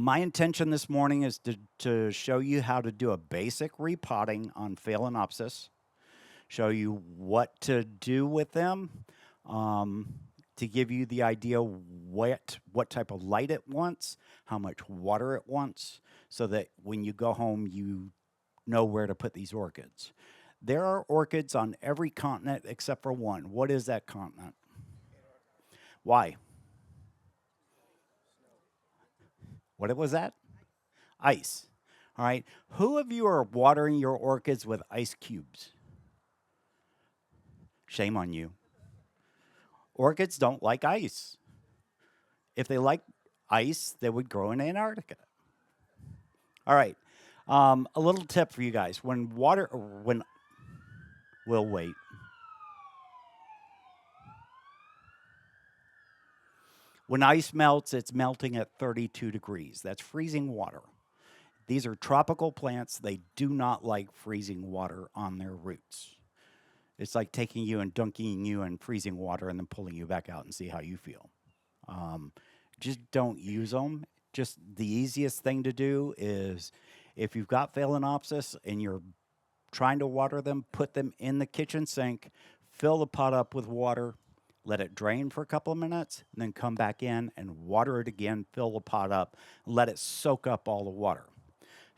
My intention this morning is to show you how to do a basic repotting on Phalaenopsis, show you what to do with them, um, to give you the idea what type of light it wants, how much water it wants, so that when you go home, you know where to put these orchids. There are orchids on every continent except for one. What is that continent? Why? What was that? Ice. All right. Who of you are watering your orchids with ice cubes? Shame on you. Orchids don't like ice. If they like ice, they would grow in Antarctica. All right. A little tip for you guys: when we'll wait. When ice melts, it's melting at 32 degrees. That's freezing water. These are tropical plants. They do not like freezing water on their roots. It's like taking you and dunking you in freezing water and then pulling you back out and see how you feel. Um, just don't use them. Just the easiest thing to do is if you've got Phalaenopsis and you're trying to water them, put them in the kitchen sink, fill the pot up with water, let it drain for a couple of minutes, and then come back in and water it again, fill the pot up, let it soak up all the water.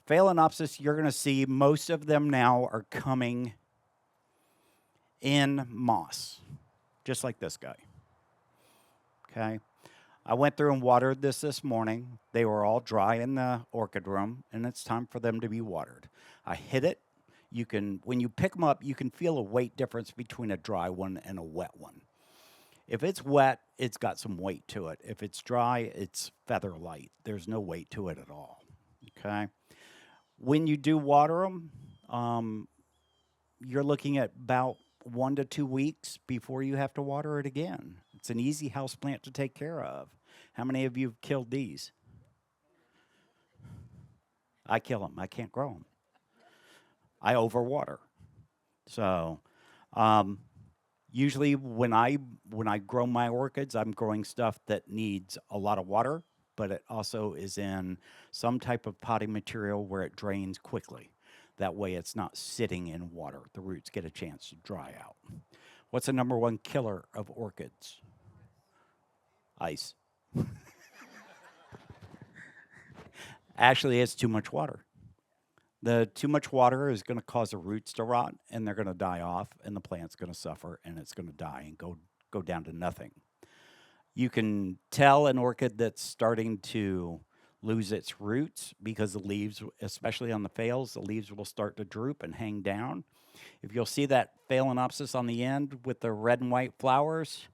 Phalaenopsis, you're going to see most of them now are coming in moss, just like this guy. Okay. I went through and watered this morning. They were all dry in the orchid room, and it's time for them to be watered. I hit it. You can, when you pick them up, you can feel a weight difference between a dry one and a wet one. If it's wet, it's got some weight to it. If it's dry, it's feather light. There's no weight to it at all. Okay. When you do water them, you're looking at about 1 to 2 weeks before you have to water it again. It's an easy house plant to take care of. How many of you have killed these? I kill them. I can't grow them. I overwater. So, um, usually when I grow my orchids, I'm growing stuff that needs a lot of water, but it also is in some type of potting material where it drains quickly. That way it's not sitting in water. The roots get a chance to dry out. What's the number one killer of orchids? Ice. Actually, it's too much water. The too much water is going to cause the roots to rot and they're going to die off and the plant's going to suffer and it's going to die and go down to nothing. You can tell an orchid that's starting to lose its roots because the leaves, especially on the phales, the leaves will start to droop and hang down. If you'll see that Phalaenopsis on the end with the red and white flowers,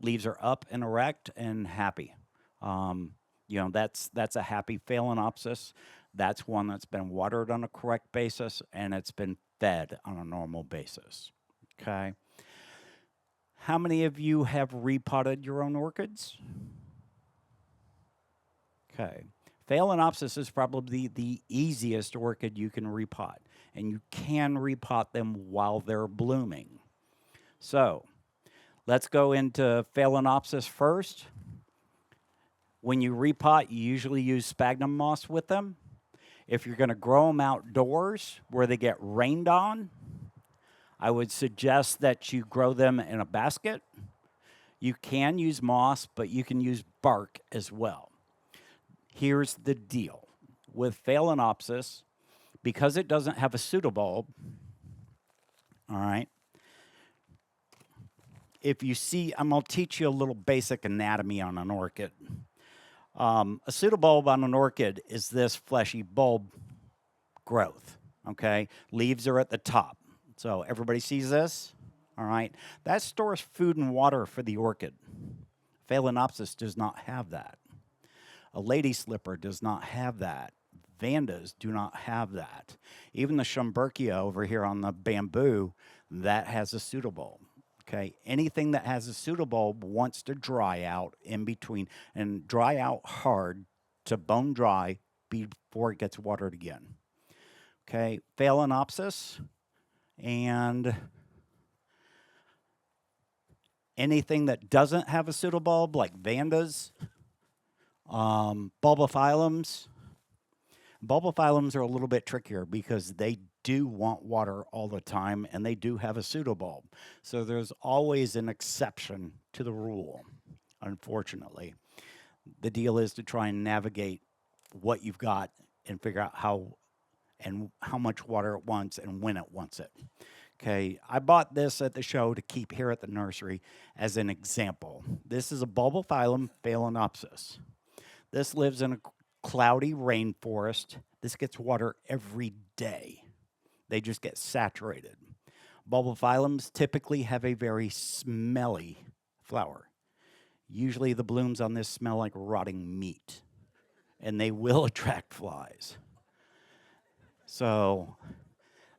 leaves are up and erect and happy. Um, that's a happy Phalaenopsis. That's one that's been watered on a correct basis and it's been fed on a normal basis. Okay. How many of you have repotted your own orchids? Okay. Phalaenopsis is probably the easiest orchid you can repot, and you can repot them while they're blooming. So let's go into Phalaenopsis first. When you repot, you usually use sphagnum moss with them. If you're going to grow them outdoors where they get rained on, I would suggest that you grow them in a basket. You can use moss, but you can use bark as well. Here's the deal. With Phalaenopsis, because it doesn't have a pseudobulb, all right, if you see, I'm going to teach you a little basic anatomy on an orchid. A pseudobulb on an orchid is this fleshy bulb growth, okay? Leaves are at the top. So everybody sees this, all right? That stores food and water for the orchid. Phalaenopsis does not have that. A lady slipper does not have that. Vandas do not have that. Even the Schomburgkia over here on the bamboo, that has a pseudobulb. Okay, anything that has a pseudobulb wants to dry out in between and dry out hard to bone dry before it gets watered again. Okay, Phalaenopsis and anything that doesn't have a pseudobulb, like Vandas, Bulbophyllums. Bulbophyllums are a little bit trickier because they do want water all the time and they do have a pseudobulb. So there's always an exception to the rule, unfortunately. The deal is to try and navigate what you've got and figure out how much water it wants and when it wants it. Okay, I bought this at the show to keep here at the nursery as an example. This is a Bulbophyllum phalaenopsis. This lives in a cloudy rainforest. This gets water every day. They just get saturated. Bulbophyllums typically have a very smelly flower. Usually the blooms on this smell like rotting meat, and they will attract flies. So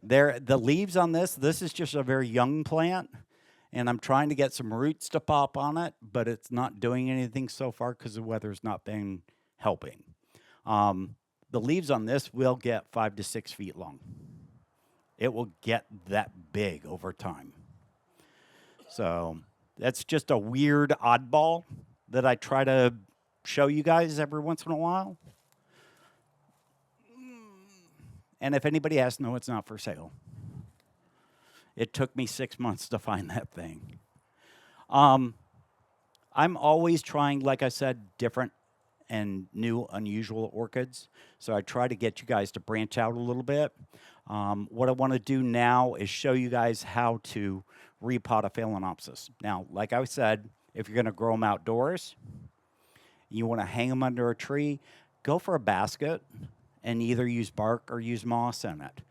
the leaves on this is just a very young plant, and I'm trying to get some roots to pop on it, but it's not doing anything so far because the weather's not been helping. The leaves on this will get 5 to 6 feet long. It will get that big over time. So that's just a weird oddball that I try to show you guys every once in a while. And if anybody asks, no, it's not for sale. It took me 6 months to find that thing. I'm always trying, like I said, different and new, unusual orchids. So I try to get you guys to branch out a little bit. What I want to do now is show you guys how to repot a phalaenopsis. Now, like I said, if you're going to grow them outdoors, you want to hang them under a tree, go for a basket and either use bark or use moss in it.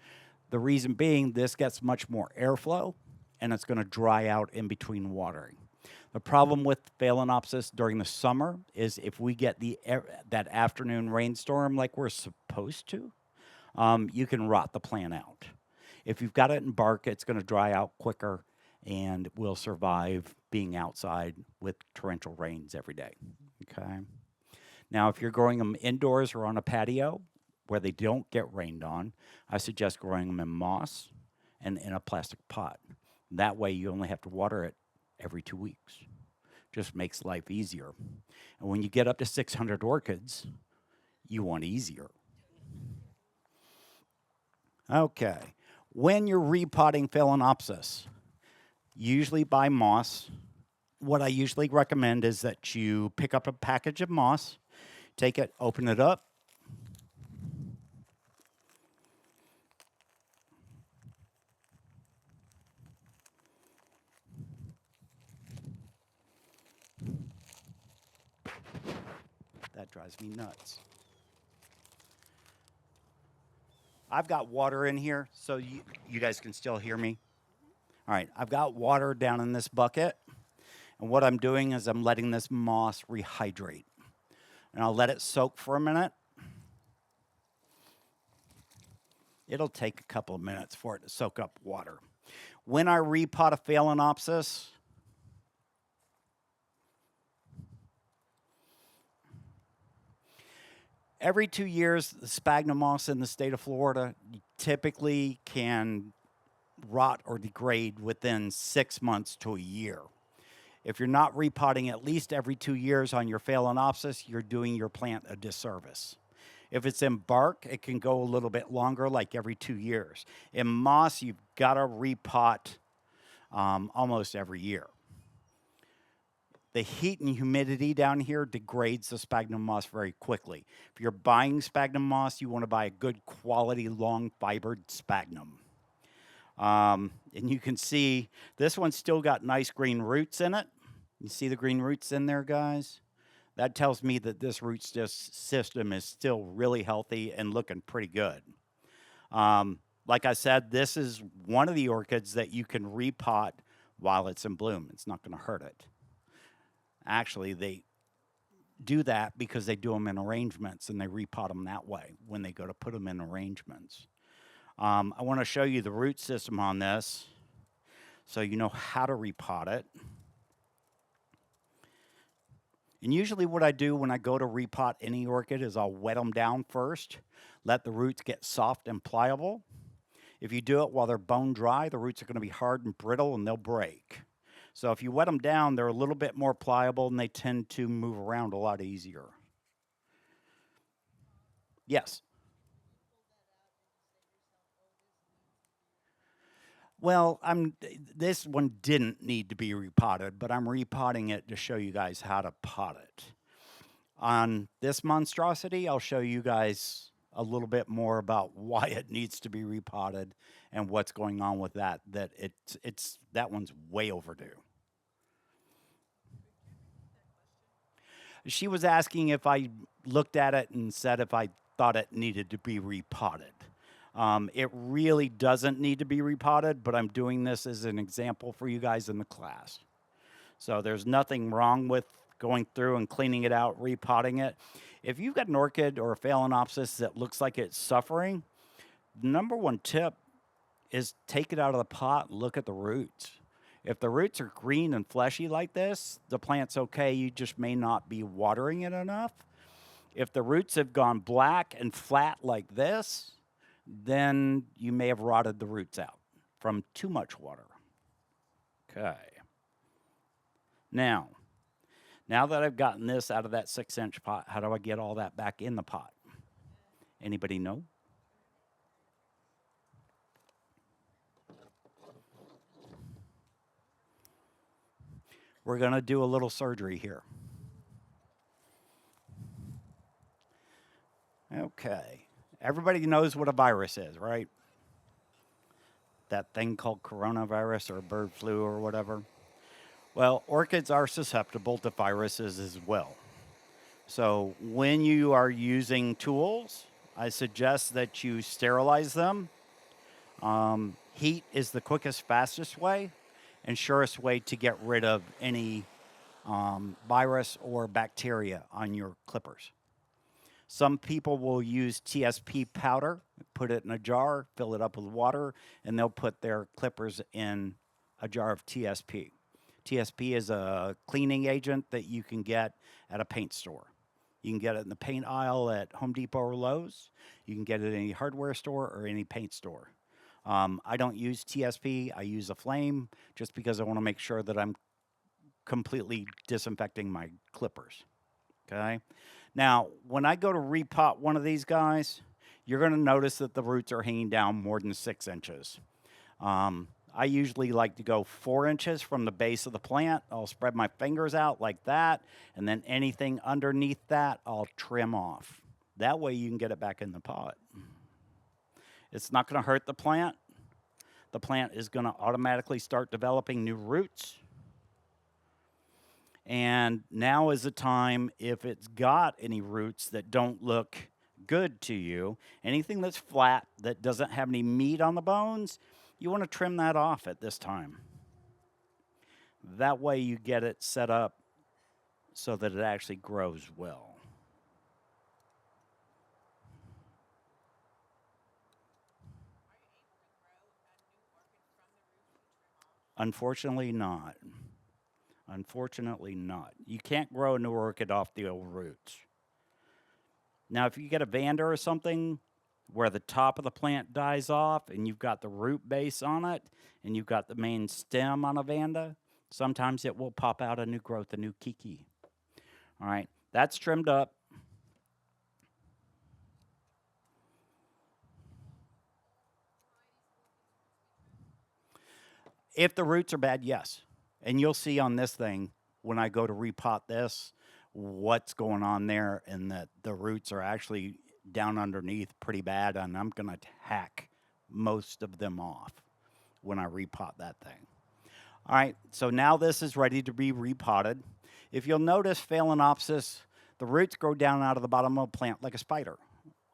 The reason being, this gets much more airflow and it's going to dry out in between watering. The problem with phalaenopsis during the summer is if we get that afternoon rainstorm like we're supposed to, you can rot the plant out. If you've got it in bark, it's going to dry out quicker and will survive being outside with torrential rains every day. Okay. Now, if you're growing them indoors or on a patio where they don't get rained on, I suggest growing them in moss and in a plastic pot. That way, you only have to water it every 2 weeks. Just makes life easier. And when you get up to 600 orchids, you want easier. Okay. When you're repotting phalaenopsis, usually by moss, what I usually recommend is that you pick up a package of moss, take it, open it up. That drives me nuts. I've got water in here, so you guys can still hear me. All right, I've got water down in this bucket, and what I'm doing is I'm letting this moss rehydrate. And I'll let it soak for a minute. It'll take a couple of minutes for it to soak up water. When I repot a phalaenopsis, every 2 years, the sphagnum moss in the state of Florida typically can rot or degrade within 6 months to a year. If you're not repotting at least every 2 years on your phalaenopsis, you're doing your plant a disservice. If it's in bark, it can go a little bit longer, like every 2 years. In moss, you've got to repot almost every year. The heat and humidity down here degrades the sphagnum moss very quickly. If you're buying sphagnum moss, you want to buy a good quality, long fibered sphagnum. And you can see this one's still got nice green roots in it. You see the green roots in there, guys? That tells me that this root system is still really healthy and looking pretty good. Like I said, this is one of the orchids that you can repot while it's in bloom. It's not going to hurt it. Actually, they do that because they do them in arrangements and they repot them that way when they go to put them in arrangements. I want to show you the root system on this so you know how to repot it. And usually what I do when I go to repot any orchid is I'll wet them down first, let the roots get soft and pliable. If you do it while they're bone dry, the roots are going to be hard and brittle and they'll break. So if you wet them down, they're a little bit more pliable and they tend to move around a lot easier. Yes. Well, this one didn't need to be repotted, but I'm repotting it to show you guys how to pot it. On this monstrosity, I'll show you guys a little bit more about why it needs to be repotted and what's going on with that. It's that one's way overdue. She was asking if I looked at it and said if I thought it needed to be repotted. It really doesn't need to be repotted, but I'm doing this as an example for you guys in the class. So there's nothing wrong with going through and cleaning it out, repotting it. If you've got an orchid or a phalaenopsis that looks like it's suffering, the number one tip is take it out of the pot, look at the roots. If the roots are green and fleshy like this, the plant's okay. You just may not be watering it enough. If the roots have gone black and flat like this, then you may have rotted the roots out from too much water. Okay. Now, now that I've gotten this out of that 6-inch pot, how do I get all that back in the pot? Anybody know? We're going to do a little surgery here. Okay. Everybody knows what a virus is, right? That thing called coronavirus or bird flu or whatever. Well, orchids are susceptible to viruses as well. So when you are using tools, I suggest that you sterilize them. Heat is the quickest, fastest way and surest way to get rid of any virus or bacteria on your clippers. Some people will use TSP powder, put it in a jar, fill it up with water, and they'll put their clippers in a jar of TSP. TSP is a cleaning agent that you can get at a paint store. You can get it in the paint aisle at Home Depot or Lowe's. You can get it in any hardware store or any paint store. I don't use TSP. I use a flame just because I want to make sure that I'm completely disinfecting my clippers. Okay. Now, when I go to repot one of these guys, you're going to notice that the roots are hanging down more than 6 inches. I usually like to go 4 inches from the base of the plant. I'll spread my fingers out like that, and then anything underneath that, I'll trim off. That way you can get it back in the pot. It's not going to hurt the plant. The plant is going to automatically start developing new roots. And now is the time, if it's got any roots that don't look good to you, anything that's flat, that doesn't have any meat on the bones, you want to trim that off at this time. That way you get it set up so that it actually grows well. Unfortunately not. Unfortunately not. You can't grow a new orchid off the old roots. Now, if you get a vanda or something where the top of the plant dies off and you've got the root base on it and you've got the main stem on a vanda, sometimes it will pop out a new growth, a new kiki. All right, that's trimmed up. If the roots are bad, yes. And you'll see on this thing when I go to repot this what's going on there, and that the roots are actually down underneath pretty bad, and I'm going to hack most of them off when I repot that thing. All right, so now this is ready to be repotted. If you'll notice, Phalaenopsis, the roots grow down out of the bottom of a plant like a spider.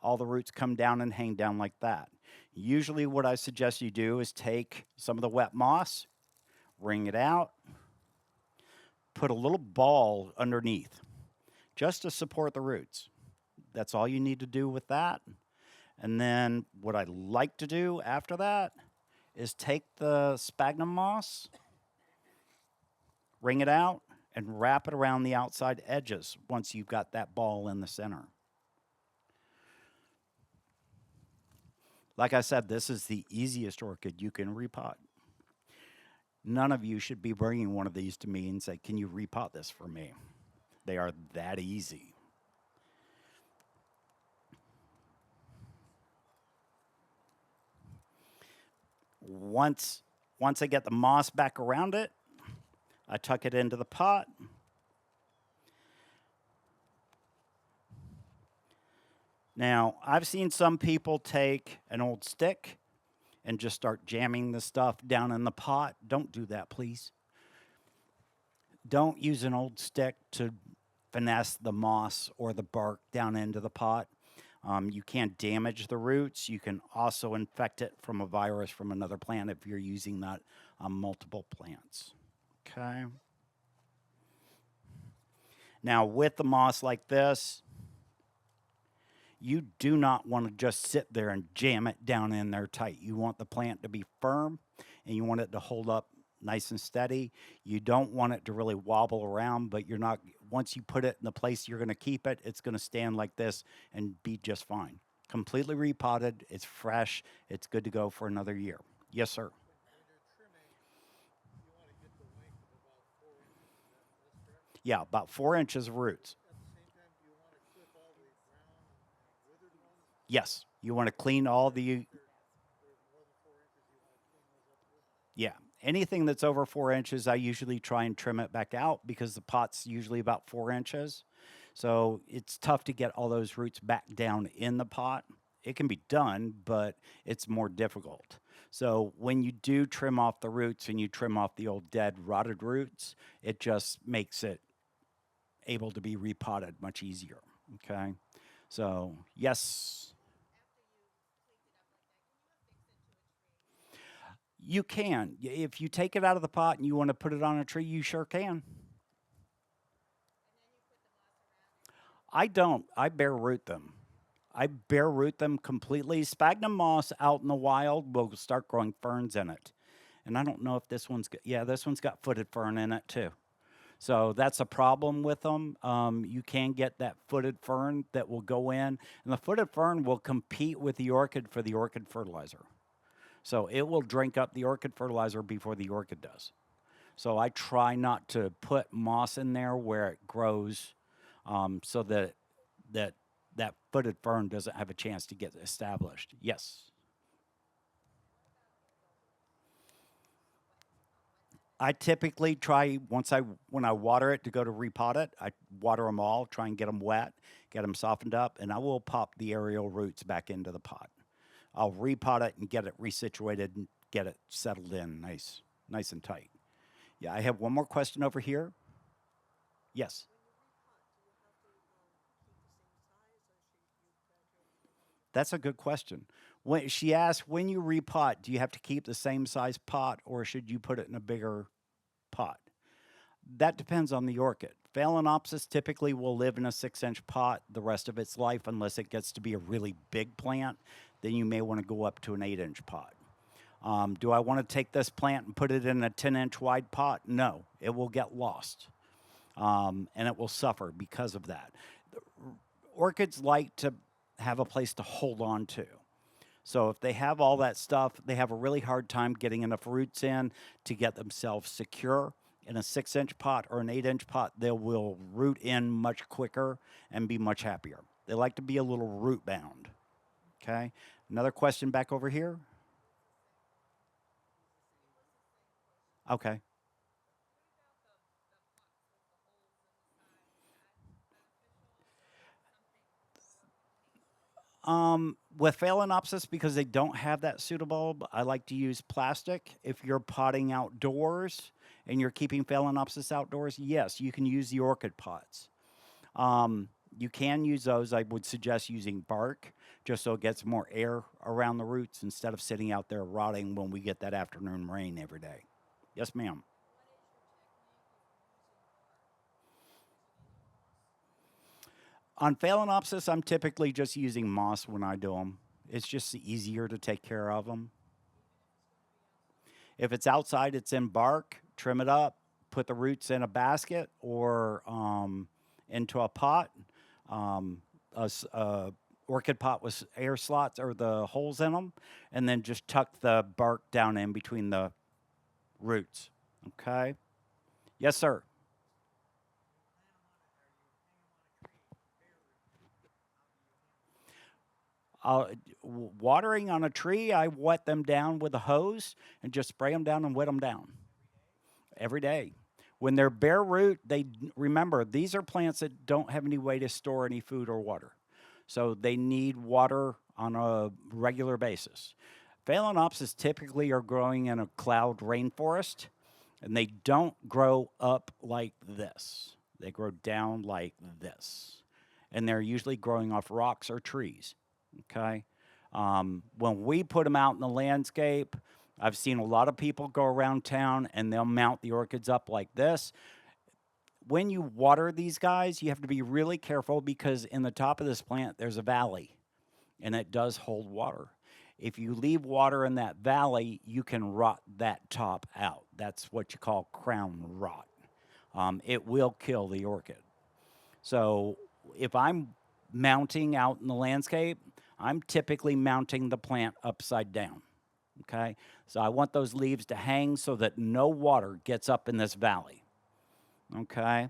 All the roots come down and hang down like that. Usually what I suggest you do is take some of the wet moss, wring it out, put a little ball underneath just to support the roots. That's all you need to do with that. And then what I like to do after that is take the sphagnum moss, wring it out, and wrap it around the outside edges once you've got that ball in the center. Like I said, this is the easiest orchid you can repot. None of you should be bringing one of these to me and say, can you repot this for me? They are that easy. Once once I get the moss back around it, I tuck it into the pot. Now, I've seen some people take an old stick and just start jamming the stuff down in the pot. Don't do that, please. Don't use an old stick to finesse the moss or the bark down into the pot. You can damage the roots. You can also infect it from a virus from another plant if you're using that on multiple plants. Okay. Now, with the moss like this, you do not want to just sit there and jam it down in there tight. You want the plant to be firm and you want it to hold up nice and steady. You don't want it to really wobble around, but you're not, once you put it in the place you're going to keep it, it's going to stand like this and be just fine. Completely repotted, it's fresh, it's good to go for another year. Yes, sir. Yeah, about 4 inches of roots. Yes, you want to clean all the, yeah, anything that's over 4 inches, I usually try and trim it back out because the pot's usually about 4 inches. So it's tough to get all those roots back down in the pot. It can be done, but it's more difficult. So when you do trim off the roots and you trim off the old dead rotted roots, it just makes it able to be repotted much easier. Okay. So, yes, you can. If you take it out of the pot and you want to put it on a tree, you sure can. I don't. I bare root them. I bare root them completely. Sphagnum moss out in the wild will start growing ferns in it. And I don't know if this one's got, yeah, this one's got footed fern in it too. So that's a problem with them. You can get that footed fern that will go in, and the footed fern will compete with the orchid for the orchid fertilizer. So it will drink up the orchid fertilizer before the orchid does. So I try not to put moss in there where it grows, so that that footed fern doesn't have a chance to get established. Yes. I typically try once I when I water it to go to repot it, I water them all, try and get them wet, get them softened up, and I will pop the aerial roots back into the pot. I'll repot it and get it resituated and get it settled in nice and tight. Yeah, I have one more question over here. Yes. That's a good question. When she asked, when you repot, do you have to keep the same size pot or should you put it in a bigger pot? That depends on the orchid. Phalaenopsis typically will live in a 6 inch pot the rest of its life unless it gets to be a really big plant. Then you may want to go up to an 8 inch pot. Do I want to take this plant and put it in a 10 inch wide pot? No, it will get lost, and it will suffer because of that. Orchids like to have a place to hold on to. So if they have all that stuff, they have a really hard time getting enough roots in to get themselves secure. In a 6 inch pot or an 8 inch pot, they will root in much quicker and be much happier. They like to be a little root bound. Okay. Another question back over here. Okay. With Phalaenopsis, because they don't have that pseudobulb, I like to use plastic. If you're potting outdoors and you're keeping Phalaenopsis outdoors, yes, you can use the orchid pots. You can use those. I would suggest using bark just so it gets more air around the roots instead of sitting out there rotting when we get that afternoon rain every day. Yes, ma'am. On Phalaenopsis, I'm typically just using moss when I do them. It's just easier to take care of them. If it's outside, it's in bark. Trim it up, put the roots in a basket or into a pot. Um, a orchid pot with air slots or the holes in them, and then just tuck the bark down in between the roots. Okay. Yes, sir. Watering on a tree, I wet them down with a hose and just spray them down and wet them down every day. When they're bare root, remember these are plants that don't have any way to store any food or water. So they need water on a regular basis. Phalaenopsis typically are growing in a cloud rainforest, and they don't grow up like this. They grow down like this. And they're usually growing off rocks or trees. Okay? When we put them out in the landscape, I've seen a lot of people go around town and they'll mount the orchids up like this. When you water these guys, you have to be really careful because in the top of this plant, there's a valley and it does hold water. If you leave water in that valley, you can rot that top out. That's what you call crown rot. It will kill the orchid. So if I'm mounting out in the landscape, I'm typically mounting the plant upside down. Okay? So I want those leaves to hang so that no water gets up in this valley. Okay?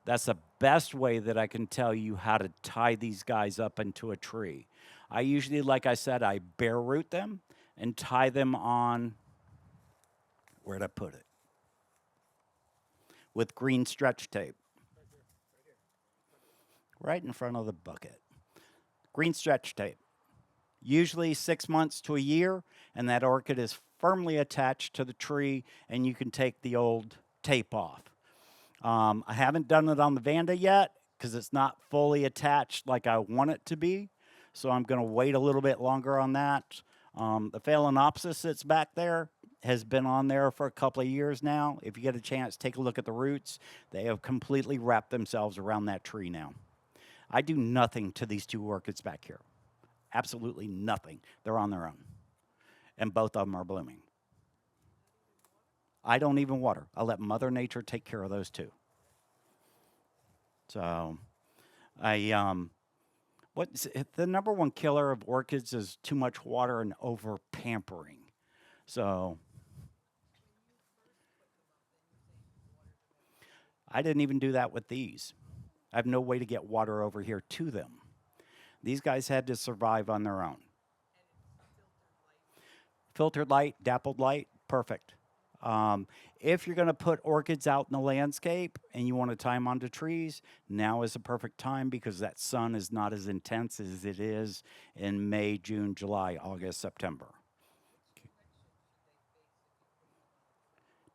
That's the best way that I can tell you how to tie these guys up into a tree. I usually, like I said, I bare root them and tie them on, where'd I put it? With green stretch tape. Right in front of the bucket. Green stretch tape. Usually 6 months to a year, and that orchid is firmly attached to the tree, and you can take the old tape off. I haven't done it on the Vanda yet because it's not fully attached like I want it to be. So I'm going to wait a little bit longer on that. The Phalaenopsis that's back there has been on there for a couple of years now. If you get a chance, take a look at the roots. They have completely wrapped themselves around that tree now. I do nothing to these two orchids back here. Absolutely nothing. They're on their own. And both of them are blooming. I don't even water. I let Mother Nature take care of those two. So, the number one killer of orchids is too much water and over pampering. So, I didn't even do that with these. I have no way to get water over here to them. These guys had to survive on their own. Filtered light, dappled light, perfect. If you're going to put orchids out in the landscape and you want to tie them onto trees, now is the perfect time because that sun is not as intense as it is in May, June, July, August, September.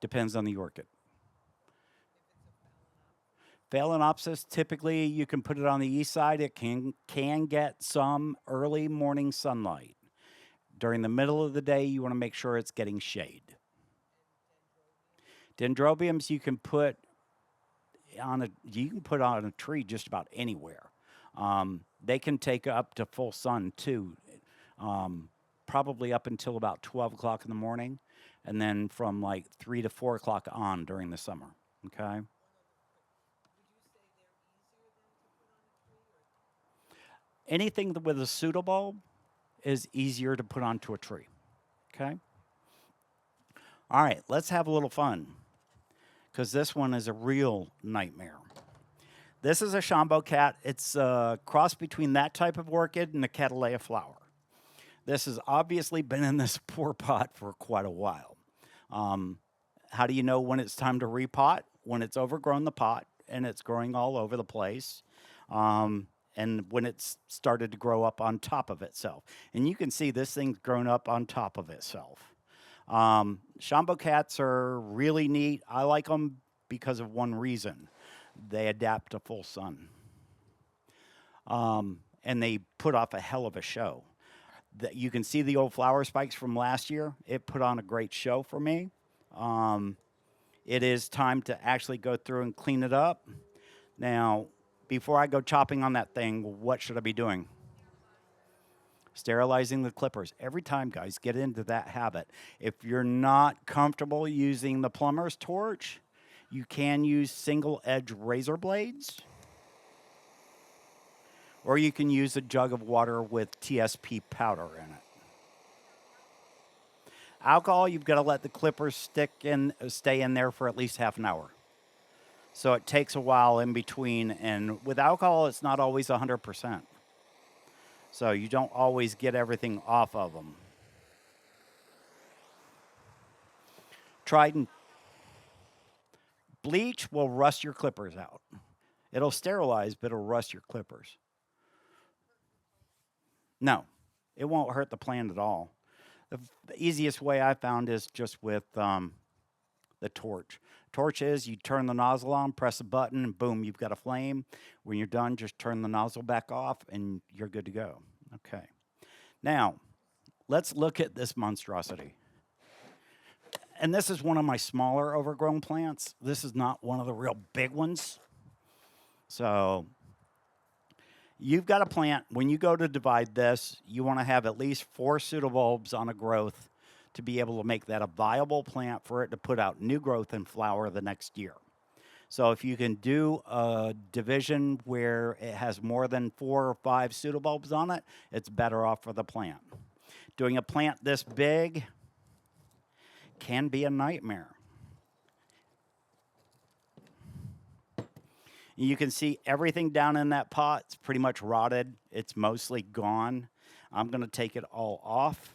Depends on the orchid. Phalaenopsis, typically you can put it on the east side. It can get some early morning sunlight. During the middle of the day, you want to make sure it's getting shade. Dendrobiums you can put on a tree just about anywhere. They can take up to full sun too, probably up until about 12 o'clock in the morning, and then from like 3 to 4 o'clock on during the summer. Okay. Anything with a pseudobulb is easier to put onto a tree. Okay. All right, let's have a little fun because this one is a real nightmare. This is a Shambo cat. It's a cross between that type of orchid and a Cattleya flower. This has obviously been in this poor pot for quite a while. How do you know when it's time to repot? When it's overgrown the pot and it's growing all over the place. And when it's started to grow up on top of itself. And you can see this thing's grown up on top of itself. Shambo cats are really neat. I like them because of one reason. They adapt to full sun. And they put off a hell of a show. You can see the old flower spikes from last year. It put on a great show for me. It is time to actually go through and clean it up. Now, before I go chopping on that thing, what should I be doing? Sterilizing the clippers. Every time, guys, get into that habit. If you're not comfortable using the plumber's torch, you can use single edge razor blades. Or you can use a jug of water with TSP powder in it. Alcohol, you've got to let the clippers stay in there for at least half an hour. So it takes a while in between, and with alcohol, it's not always 100%. So you don't always get everything off of them. Trident bleach will rust your clippers out. It'll sterilize, but it'll rust your clippers. No, it won't hurt the plant at all. The easiest way I found is just with the torch. Torch is you turn the nozzle on, press a button, and boom, you've got a flame. When you're done, just turn the nozzle back off, and you're good to go. Okay. Now, let's look at this monstrosity. And this is one of my smaller overgrown plants. This is not one of the real big ones. So you've got a plant, when you go to divide this, you want to have at least 4 pseudobulbs on a growth to be able to make that a viable plant for it to put out new growth and flower the next year. So if you can do a division where it has more than 4 or 5 pseudobulbs on it, it's better off for the plant. Doing a plant this big can be a nightmare. You can see everything down in that pot. It's pretty much rotted. It's mostly gone. I'm going to take it all off.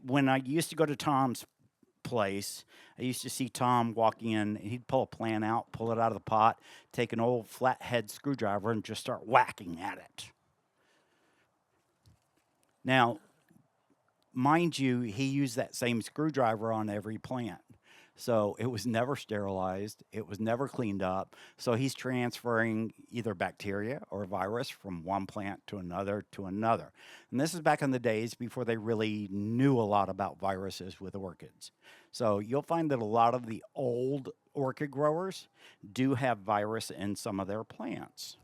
When I used to go to Tom's place, I used to see Tom walking in. He'd pull a plant out, pull it out of the pot, take an old flathead screwdriver, and just start whacking at it. Now, mind you, he used that same screwdriver on every plant. So it was never sterilized. It was never cleaned up. So he's transferring either bacteria or virus from one plant to another to another. And this is back in the days before they really knew a lot about viruses with orchids. So you'll find that a lot of the old orchid growers do have virus in some of their plants.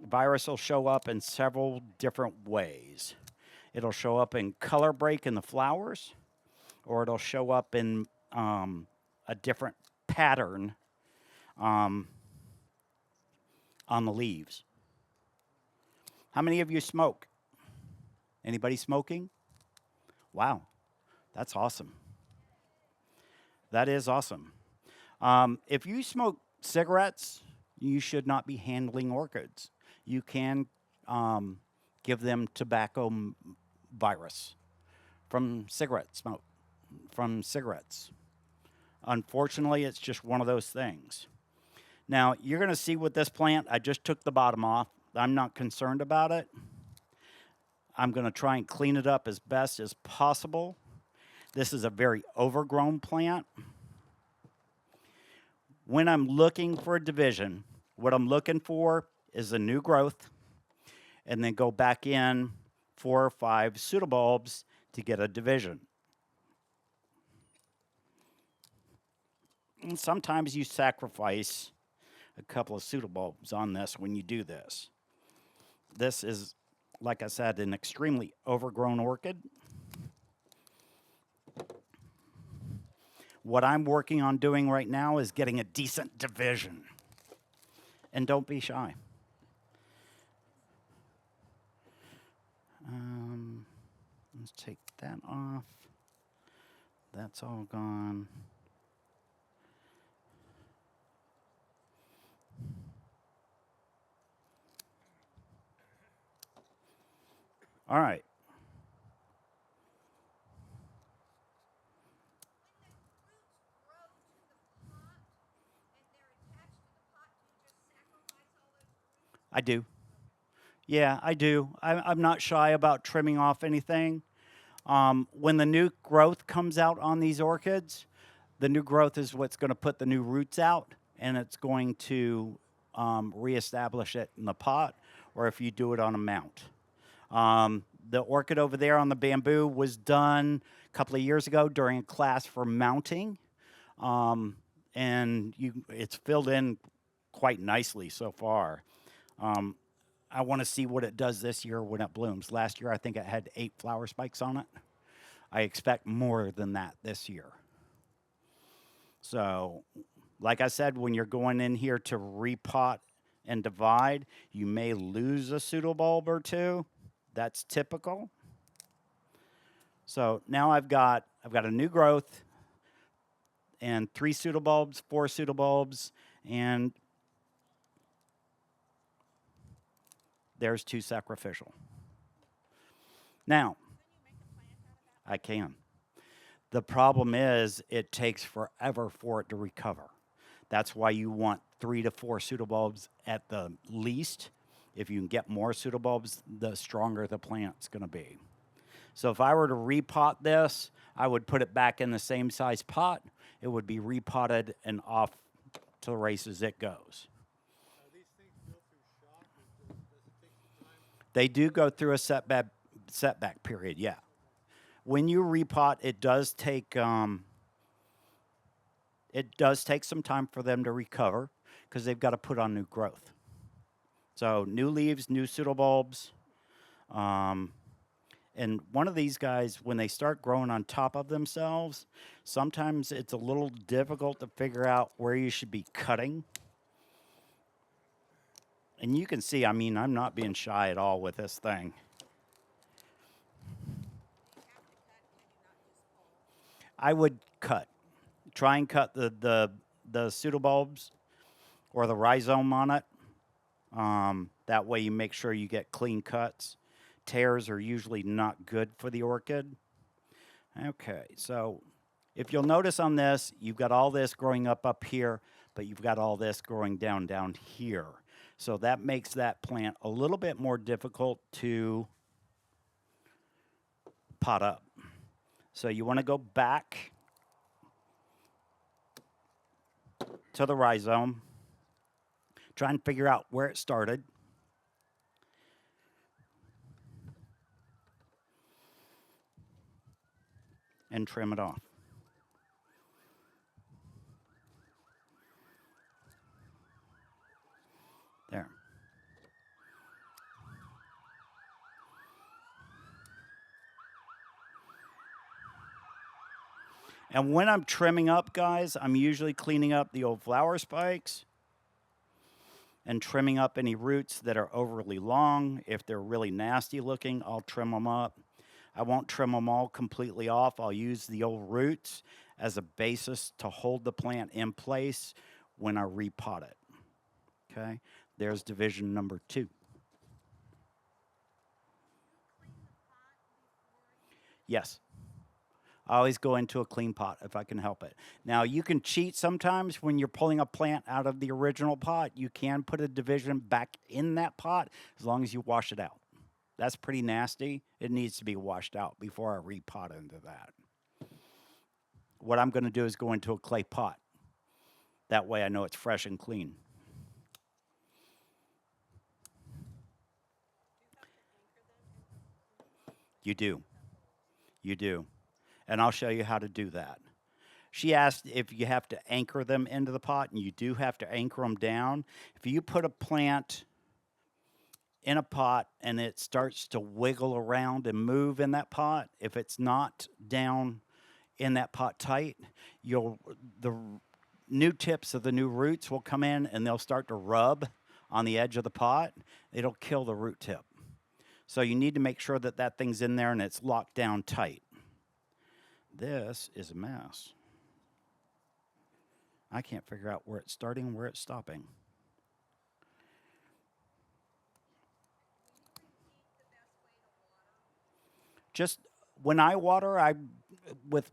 Virus will show up in several different ways. It'll show up in color break in the flowers, or it'll show up in a different pattern on the leaves. How many of you smoke? Anybody smoking? Wow, that's awesome. That is awesome. If you smoke cigarettes, you should not be handling orchids. You can give them tobacco virus from cigarette smoke, from cigarettes. Unfortunately, it's just one of those things. Now, you're going to see with this plant, I just took the bottom off. I'm not concerned about it. I'm going to try and clean it up as best as possible. This is a very overgrown plant. When I'm looking for a division, what I'm looking for is a new growth, and then go back in 4 or 5 pseudobulbs to get a division. And sometimes you sacrifice a couple of pseudobulbs on this when you do this. This is, like I said, an extremely overgrown orchid. What I'm working on doing right now is getting a decent division. And don't be shy. Let's take that off. That's all gone. All right. I do. Yeah, I do. I'm not shy about trimming off anything. When the new growth comes out on these orchids, the new growth is what's going to put the new roots out, and it's going to reestablish it in the pot, or if you do it on a mount. The orchid over there on the bamboo was done a couple of years ago during a class for mounting, and it's filled in quite nicely so far. I want to see what it does this year when it blooms. Last year, I think it had 8 flower spikes on it. I expect more than that this year. So, like I said, when you're going in here to repot and divide, you may lose a pseudobulb or 2. That's typical. So now I've got a new growth and 3 pseudobulbs, 4 pseudobulbs, and There's two sacrificial. Now, I can. The problem is it takes forever for it to recover. That's why you want 3 to 4 pseudobulbs at the least. If you can get more pseudobulbs, the stronger the plant's going to be. So if I were to repot this, I would put it back in the same size pot. It would be repotted and off to the races it goes. These things go through shock, or does it take some time? They do go through a setback period, yeah. When you repot, it does take some time for them to recover because they've got to put on new growth. So new leaves, new pseudobulbs. And one of these guys, when they start growing on top of themselves, sometimes it's a little difficult to figure out where you should be cutting. And you can see, I mean, I'm not being shy at all with this thing. I would cut. Try and cut the pseudobulbs or the rhizome on it. That way you make sure you get clean cuts. Tears are usually not good for the orchid. Okay, so if you'll notice on this, you've got all this growing up here, but you've got all this growing down here. So that makes that plant a little bit more difficult to pot up. So you want to go back to the rhizome, try and figure out where it started. And trim it off. There. And when I'm trimming up, guys, I'm usually cleaning up the old flower spikes and trimming up any roots that are overly long. If they're really nasty looking, I'll trim them up. I won't trim them all completely off. I'll use the old roots as a basis to hold the plant in place when I repot it. Okay, there's division number 2. Yes. I always go into a clean pot if I can help it. Now, you can cheat sometimes when you're pulling a plant out of the original pot. You can put a division back in that pot as long as you wash it out. That's pretty nasty. It needs to be washed out before I repot into that. What I'm going to do is go into a clay pot. That way I know it's fresh and clean. You do. You do. And I'll show you how to do that. She asked if you have to anchor them into the pot, and you do have to anchor them down. If you put a plant in a pot and it starts to wiggle around and move in that pot, if it's not down in that pot tight, the new tips of the new roots will come in and they'll start to rub on the edge of the pot. It'll kill the root tip. So you need to make sure that that thing's in there and it's locked down tight. This is a mess. I can't figure out where it's starting and where it's stopping. Just when I water, with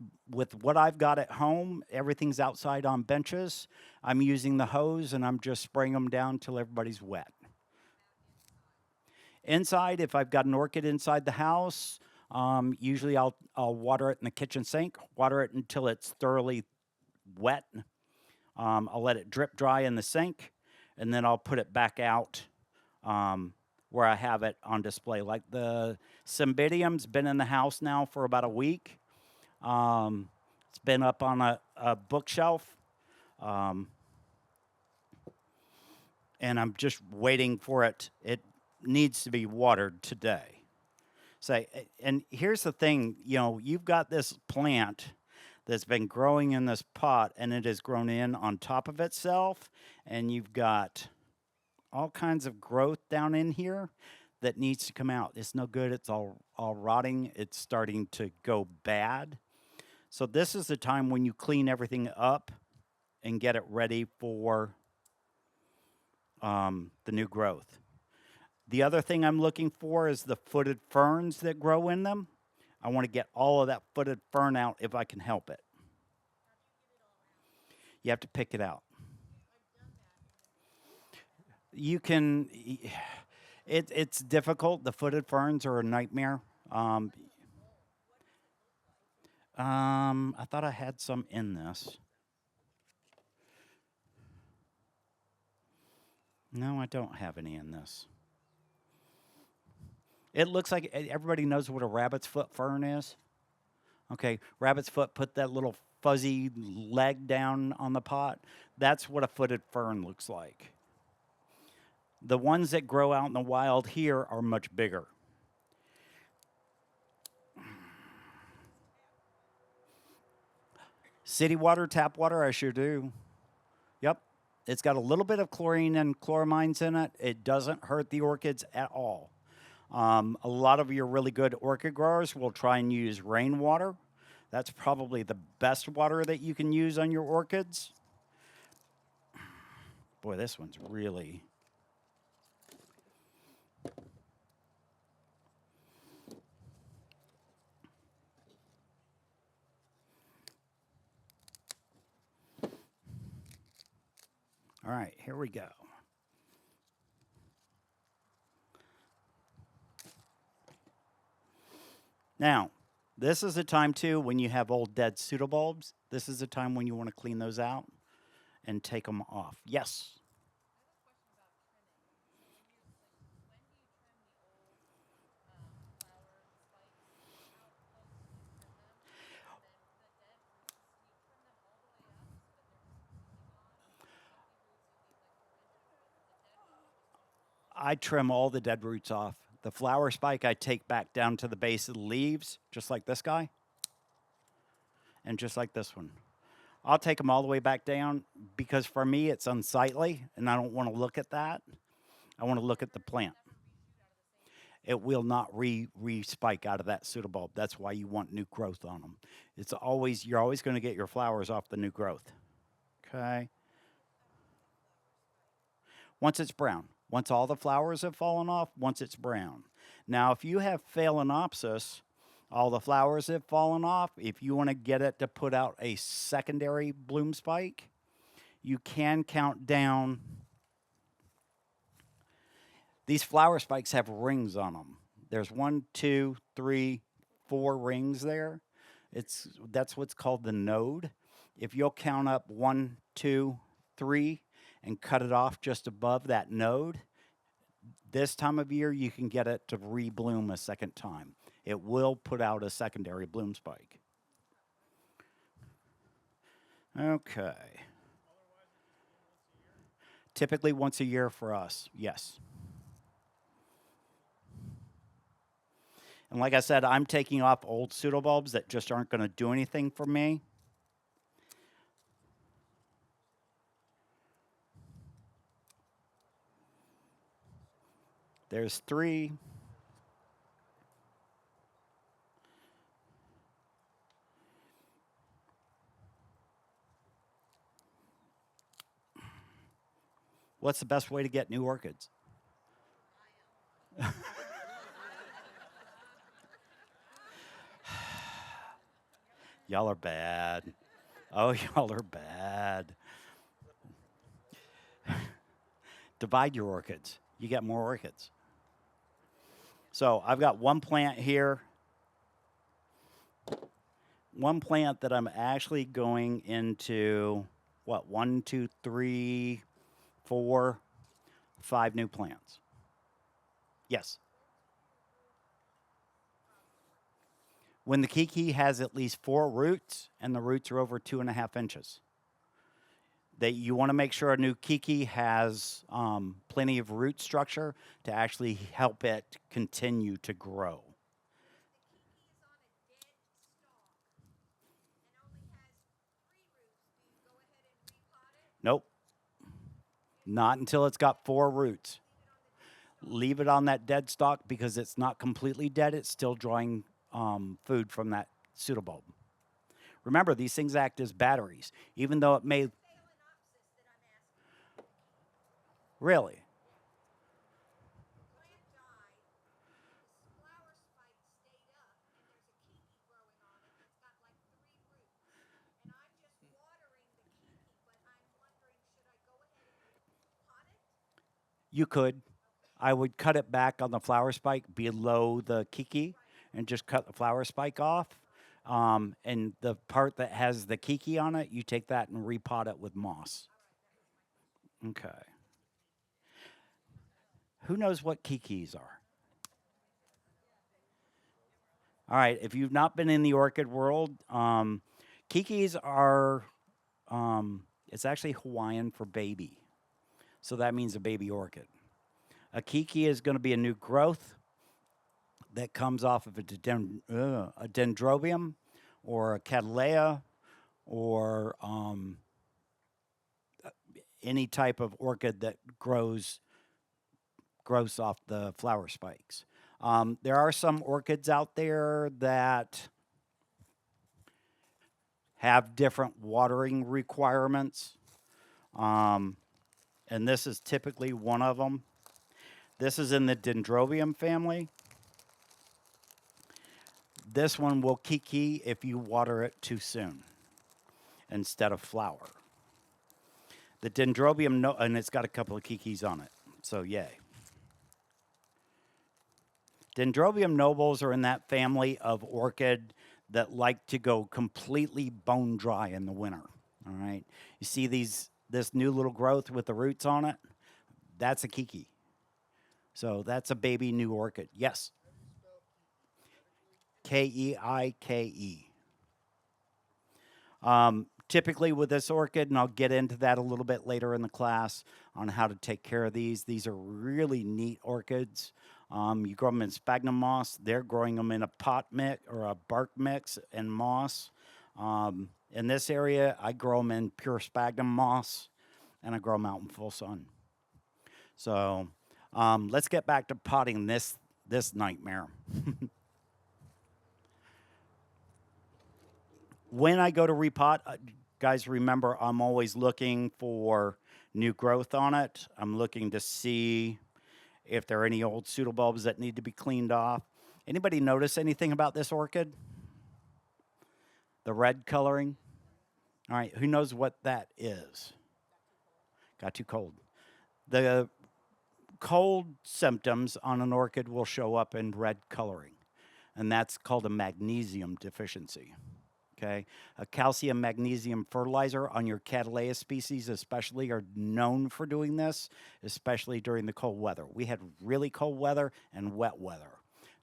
what I've got at home, everything's outside on benches. I'm using the hose and I'm just spraying them down till everybody's wet. Inside, if I've got an orchid inside the house, usually I'll water it in the kitchen sink, water it until it's thoroughly wet. I'll let it drip dry in the sink, and then I'll put it back out where I have it on display. Like the Cymbidium's been in the house now for about a week. It's been up on a bookshelf. And I'm just waiting for it. It needs to be watered today. And here's the thing, you've got this plant that's been growing in this pot and it has grown in on top of itself, and you've got all kinds of growth down in here that needs to come out. It's no good. It's all rotting. It's starting to go bad. So this is the time when you clean everything up and get it ready for the new growth. The other thing I'm looking for is the footed ferns that grow in them. I want to get all of that footed fern out if I can help it. You have to pick it out. You can. It's difficult. The footed ferns are a nightmare. Um, I thought I had some in this. No, I don't have any in this. It looks like everybody knows what a rabbit's foot fern is. Okay, rabbit's foot, put that little fuzzy leg down on the pot. That's what a footed fern looks like. The ones that grow out in the wild here are much bigger. City water, tap water, I sure do. Yep. It's got a little bit of chlorine and chloramines in it. It doesn't hurt the orchids at all. A lot of your really good orchid growers will try and use rainwater. That's probably the best water that you can use on your orchids. Boy, this one's really. All right, here we go. Now, this is a time too when you have old dead pseudobulbs. This is a time when you want to clean those out and take them off. Yes. I trim all the dead roots off. The flower spike I take back down to the base of the leaves, just like this guy, and just like this one. I'll take them all the way back down because for me it's unsightly and I don't want to look at that. I want to look at the plant. It will not re spike out of that pseudobulb. That's why you want new growth on them. You're always going to get your flowers off the new growth. Okay. Once it's brown. Once all the flowers have fallen off, once it's brown. Now, if you have phalaenopsis, all the flowers have fallen off. If you want to get it to put out a secondary bloom spike, you can count down. These flower spikes have rings on them. There's 1, 2, 3, 4 rings there. That's what's called the node. If you'll count up 1, 2, 3 and cut it off just above that node, this time of year you can get it to rebloom a second time. It will put out a secondary bloom spike. Okay. Typically once a year for us, yes. And like I said, I'm taking off old pseudobulbs that just aren't going to do anything for me. There's 3. What's the best way to get new orchids? Y'all are bad. Oh, y'all are bad. Divide your orchids. You get more orchids. So I've got one plant here. One plant that I'm actually going into, what, 1, 2, 3, 4, 5 new plants. Yes. When the kiki has at least 4 roots and the roots are over 2.5 inches. That you want to make sure a new kiki has plenty of root structure to actually help it continue to grow. Nope, not until it's got 4 roots. Leave it on that dead stalk because it's not completely dead. It's still drawing food from that pseudobulb. Remember, these things act as batteries, even though it may. Really? You could. I would cut it back on the flower spike below the kiki and just cut the flower spike off. And the part that has the kiki on it, you take that and repot it with moss. Okay. Who knows what kikis are? All right. If you've not been in the orchid world, kikis are, it's actually Hawaiian for baby. So that means a baby orchid. A kiki is going to be a new growth that comes off of a dendrobium or a cattleya or any type of orchid that grows off the flower spikes. There are some orchids out there that have different watering requirements, um, and this is typically one of them. This is in the dendrobium family. This one will kiki if you water it too soon instead of flower. The dendrobium, no, and it's got a couple of kikis on it, so yay. Dendrobium nobles are in that family of orchid that like to go completely bone dry in the winter. All right, you see this new little growth with the roots on it. That's a kiki. So that's a baby new orchid. Yes, How do you spell Keike. Typically with this orchid, and I'll get into that a little bit later in the class on how to take care of these. These are really neat orchids. You grow them in sphagnum moss. They're growing them in a pot mix or a bark mix and moss. In this area, I grow them in pure sphagnum moss, and I grow them out in full sun. So let's get back to potting this nightmare. When I go to repot, guys, remember I'm always looking for new growth on it. I'm looking to see if there are any old pseudobulbs that need to be cleaned off. Anybody notice anything about this orchid? The red coloring? All right, who knows what that is? Got too cold. The cold symptoms on an orchid will show up in red coloring, and that's called a magnesium deficiency. Okay, a calcium magnesium fertilizer on your Cattleya species, especially, are known for doing this, especially during the cold weather. We had really cold weather and wet weather.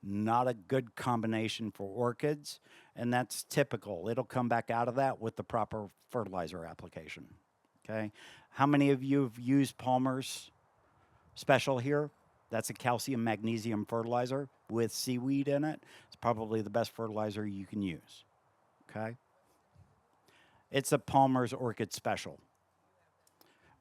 Not a good combination for orchids, and that's typical. It'll come back out of that with the proper fertilizer application. Okay, how many of you have used Palmer's special here? That's a calcium magnesium fertilizer with seaweed in it. It's probably the best fertilizer you can use. Okay. It's a Palmer's Orchid Special.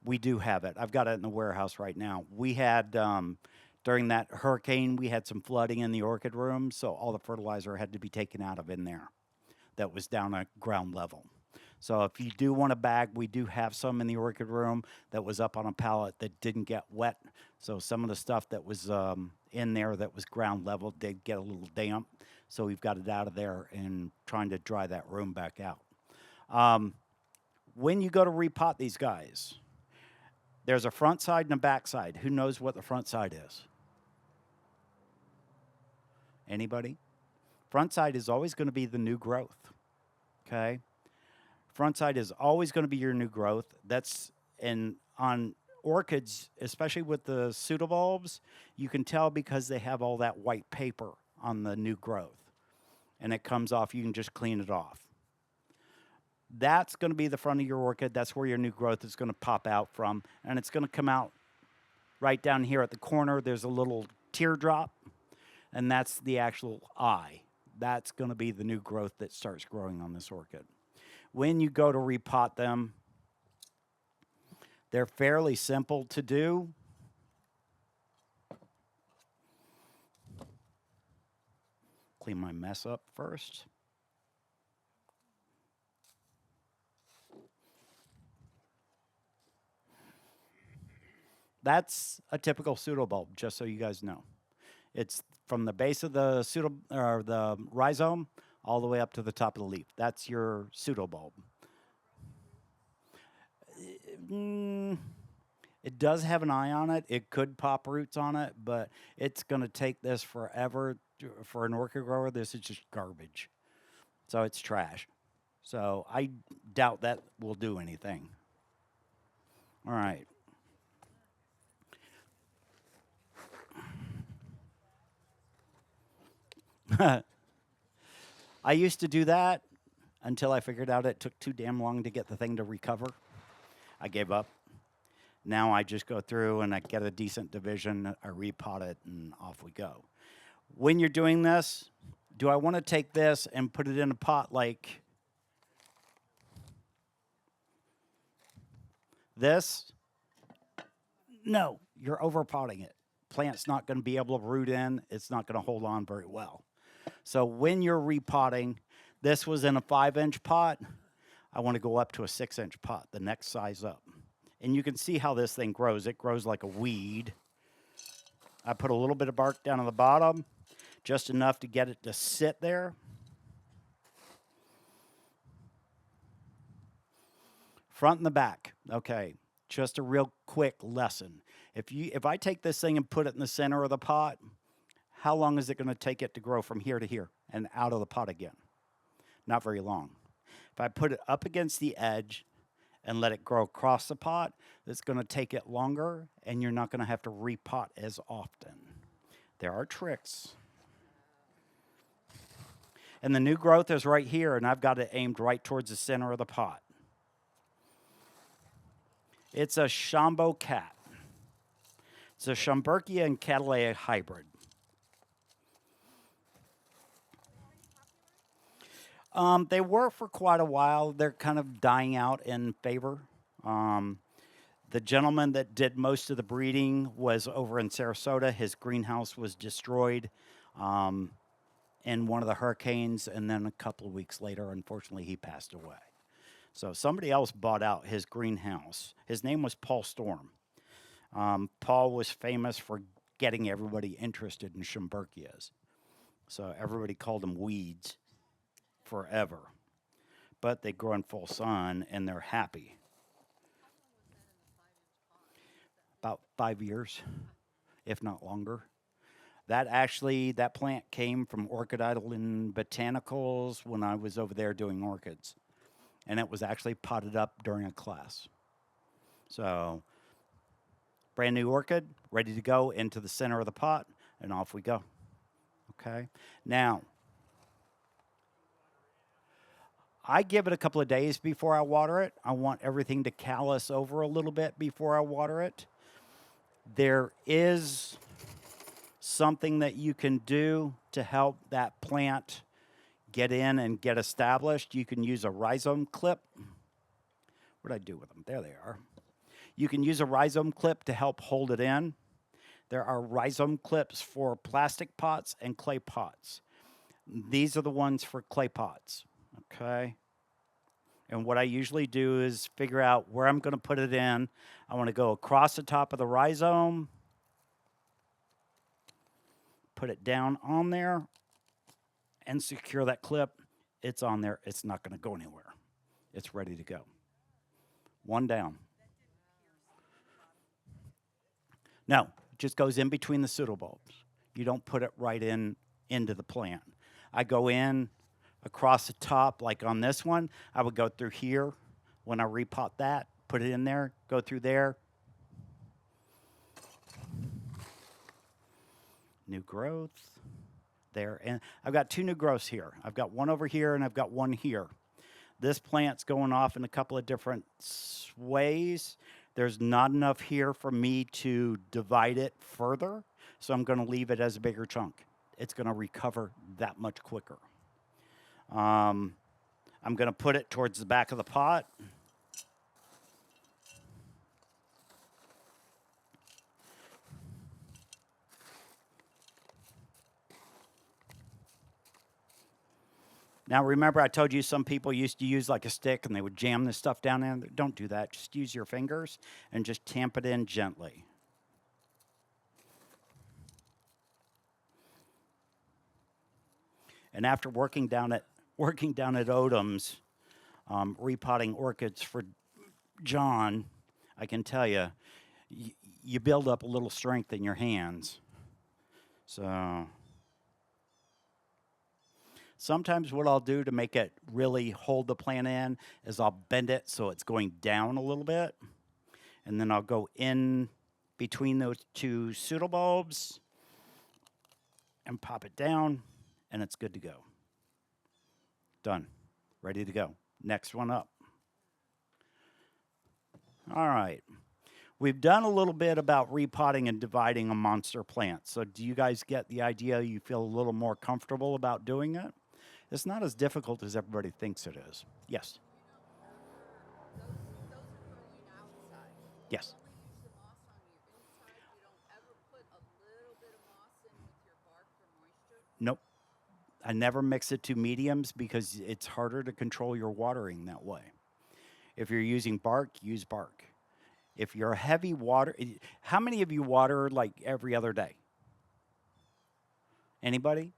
We do have it. I've got it in the warehouse right now. We had, during that hurricane, we had some flooding in the orchid room, so all the fertilizer had to be taken out of in there that was down at ground level. So if you do want a bag, we do have some in the orchid room that was up on a pallet that didn't get wet. So some of the stuff that was in there that was ground level did get a little damp. So we've got it out of there and trying to dry that room back out. When you go to repot these guys, there's a front side and a back side. Who knows what the front side is? Anybody? Front side is always going to be the new growth. Okay? Front side is always going to be your new growth. That's and on orchids, especially with the pseudobulbs, you can tell because they have all that white paper on the new growth. And it comes off, you can just clean it off. That's going to be the front of your orchid. That's where your new growth is going to pop out from. And it's going to come out right down here at the corner. There's a little teardrop, and that's the actual eye. That's going to be the new growth that starts growing on this orchid. When you go to repot them, they're fairly simple to do. Clean my mess up first. That's a typical pseudobulb, just so you guys know. It's from the base of the or the rhizome all the way up to the top of the leaf. That's your pseudobulb. Mm, It does have an eye on it. It could pop roots on it, but it's going to take this forever for an orchid grower. This is just garbage. So it's trash. So I doubt that will do anything. All right. I used to do that until I figured out it took too damn long to get the thing to recover. I gave up. Now I just go through and I get a decent division, I repot it, and off we go. When you're doing this, do I want to take this and put it in a pot like this? No, you're overpotting it. Plant's not going to be able to root in. It's not going to hold on very well. So when you're repotting, this was in a 5-inch pot. I want to go up to a 6-inch pot, the next size up. And you can see how this thing grows. It grows like a weed. I put a little bit of bark down on the bottom, just enough to get it to sit there. Front and the back. Okay, just a real quick lesson. If I take this thing and put it in the center of the pot, how long is it going to take it to grow from here to here and out of the pot again? Not very long. If I put it up against the edge and let it grow across the pot, it's going to take it longer and you're not going to have to repot as often. There are tricks. And the new growth is right here, and I've got it aimed right towards the center of the pot. It's a Shambo cat. It's a Schomburgkia and Cattleya hybrid. They were for quite a while. They're kind of dying out in favor. The gentleman that did most of the breeding was over in Sarasota. His greenhouse was destroyed in one of the hurricanes, and then a couple of weeks later, unfortunately, he passed away. So somebody else bought out his greenhouse. His name was Paul Storm. Paul was famous for getting everybody interested in Schomburgkias. So everybody called them weeds forever. But they grow in full sun, and they're happy. About 5 years, if not longer. That plant came from Orchid Island Botanicals when I was over there doing orchids. And it was actually potted up during a class. So, brand new orchid, ready to go into the center of the pot, and off we go. Okay? Now, I give it a couple of days before I water it. I want everything to callus over a little bit before I water it. There is something that you can do to help that plant get in and get established. You can use a rhizome clip. What did I do with them? There they are. You can use a rhizome clip to help hold it in. There are rhizome clips for plastic pots and clay pots. These are the ones for clay pots, okay? And what I usually do is figure out where I'm going to put it in. I want to go across the top of the rhizome, put it down on there, and secure that clip. It's on there. It's not going to go anywhere. It's ready to go. One down. No, it just goes in between the pseudobulbs. You don't put it right into the plant. I go in across the top, like on this one. I would go through here when I repot that, put it in there, go through there. New growth there. And I've got 2 new growths here. I've got one over here and I've got one here. This plant's going off in a couple of different ways. There's not enough here for me to divide it further, so I'm going to leave it as a bigger chunk. It's going to recover that much quicker. I'm going to put it towards the back of the pot. Now, remember I told you some people used to use like a stick and they would jam this stuff down in. Don't do that. Just use your fingers and just tamp it in gently. And after working down at Odom's, repotting orchids for John, I can tell you, y- you build up a little strength in your hands. So sometimes what I'll do to make it really hold the plant in is I'll bend it so it's going down a little bit, and then I'll go in between those two pseudobulbs and pop it down, and it's good to go. Done. Ready to go. Next one up. All right. We've done a little bit about repotting and dividing a monster plant. So, do you guys get the idea? You feel a little more comfortable about doing it? It's not as difficult as everybody thinks it is. Yes. Those are growing outside. You Yes. only use the moss on your inside. You don't ever put a little bit of moss in with your bark for moisture. Nope. I never mix it to mediums because it's harder to control your watering that way. If you're using bark, use bark. If you're a heavy water, how many of you water like every other day? Anybody?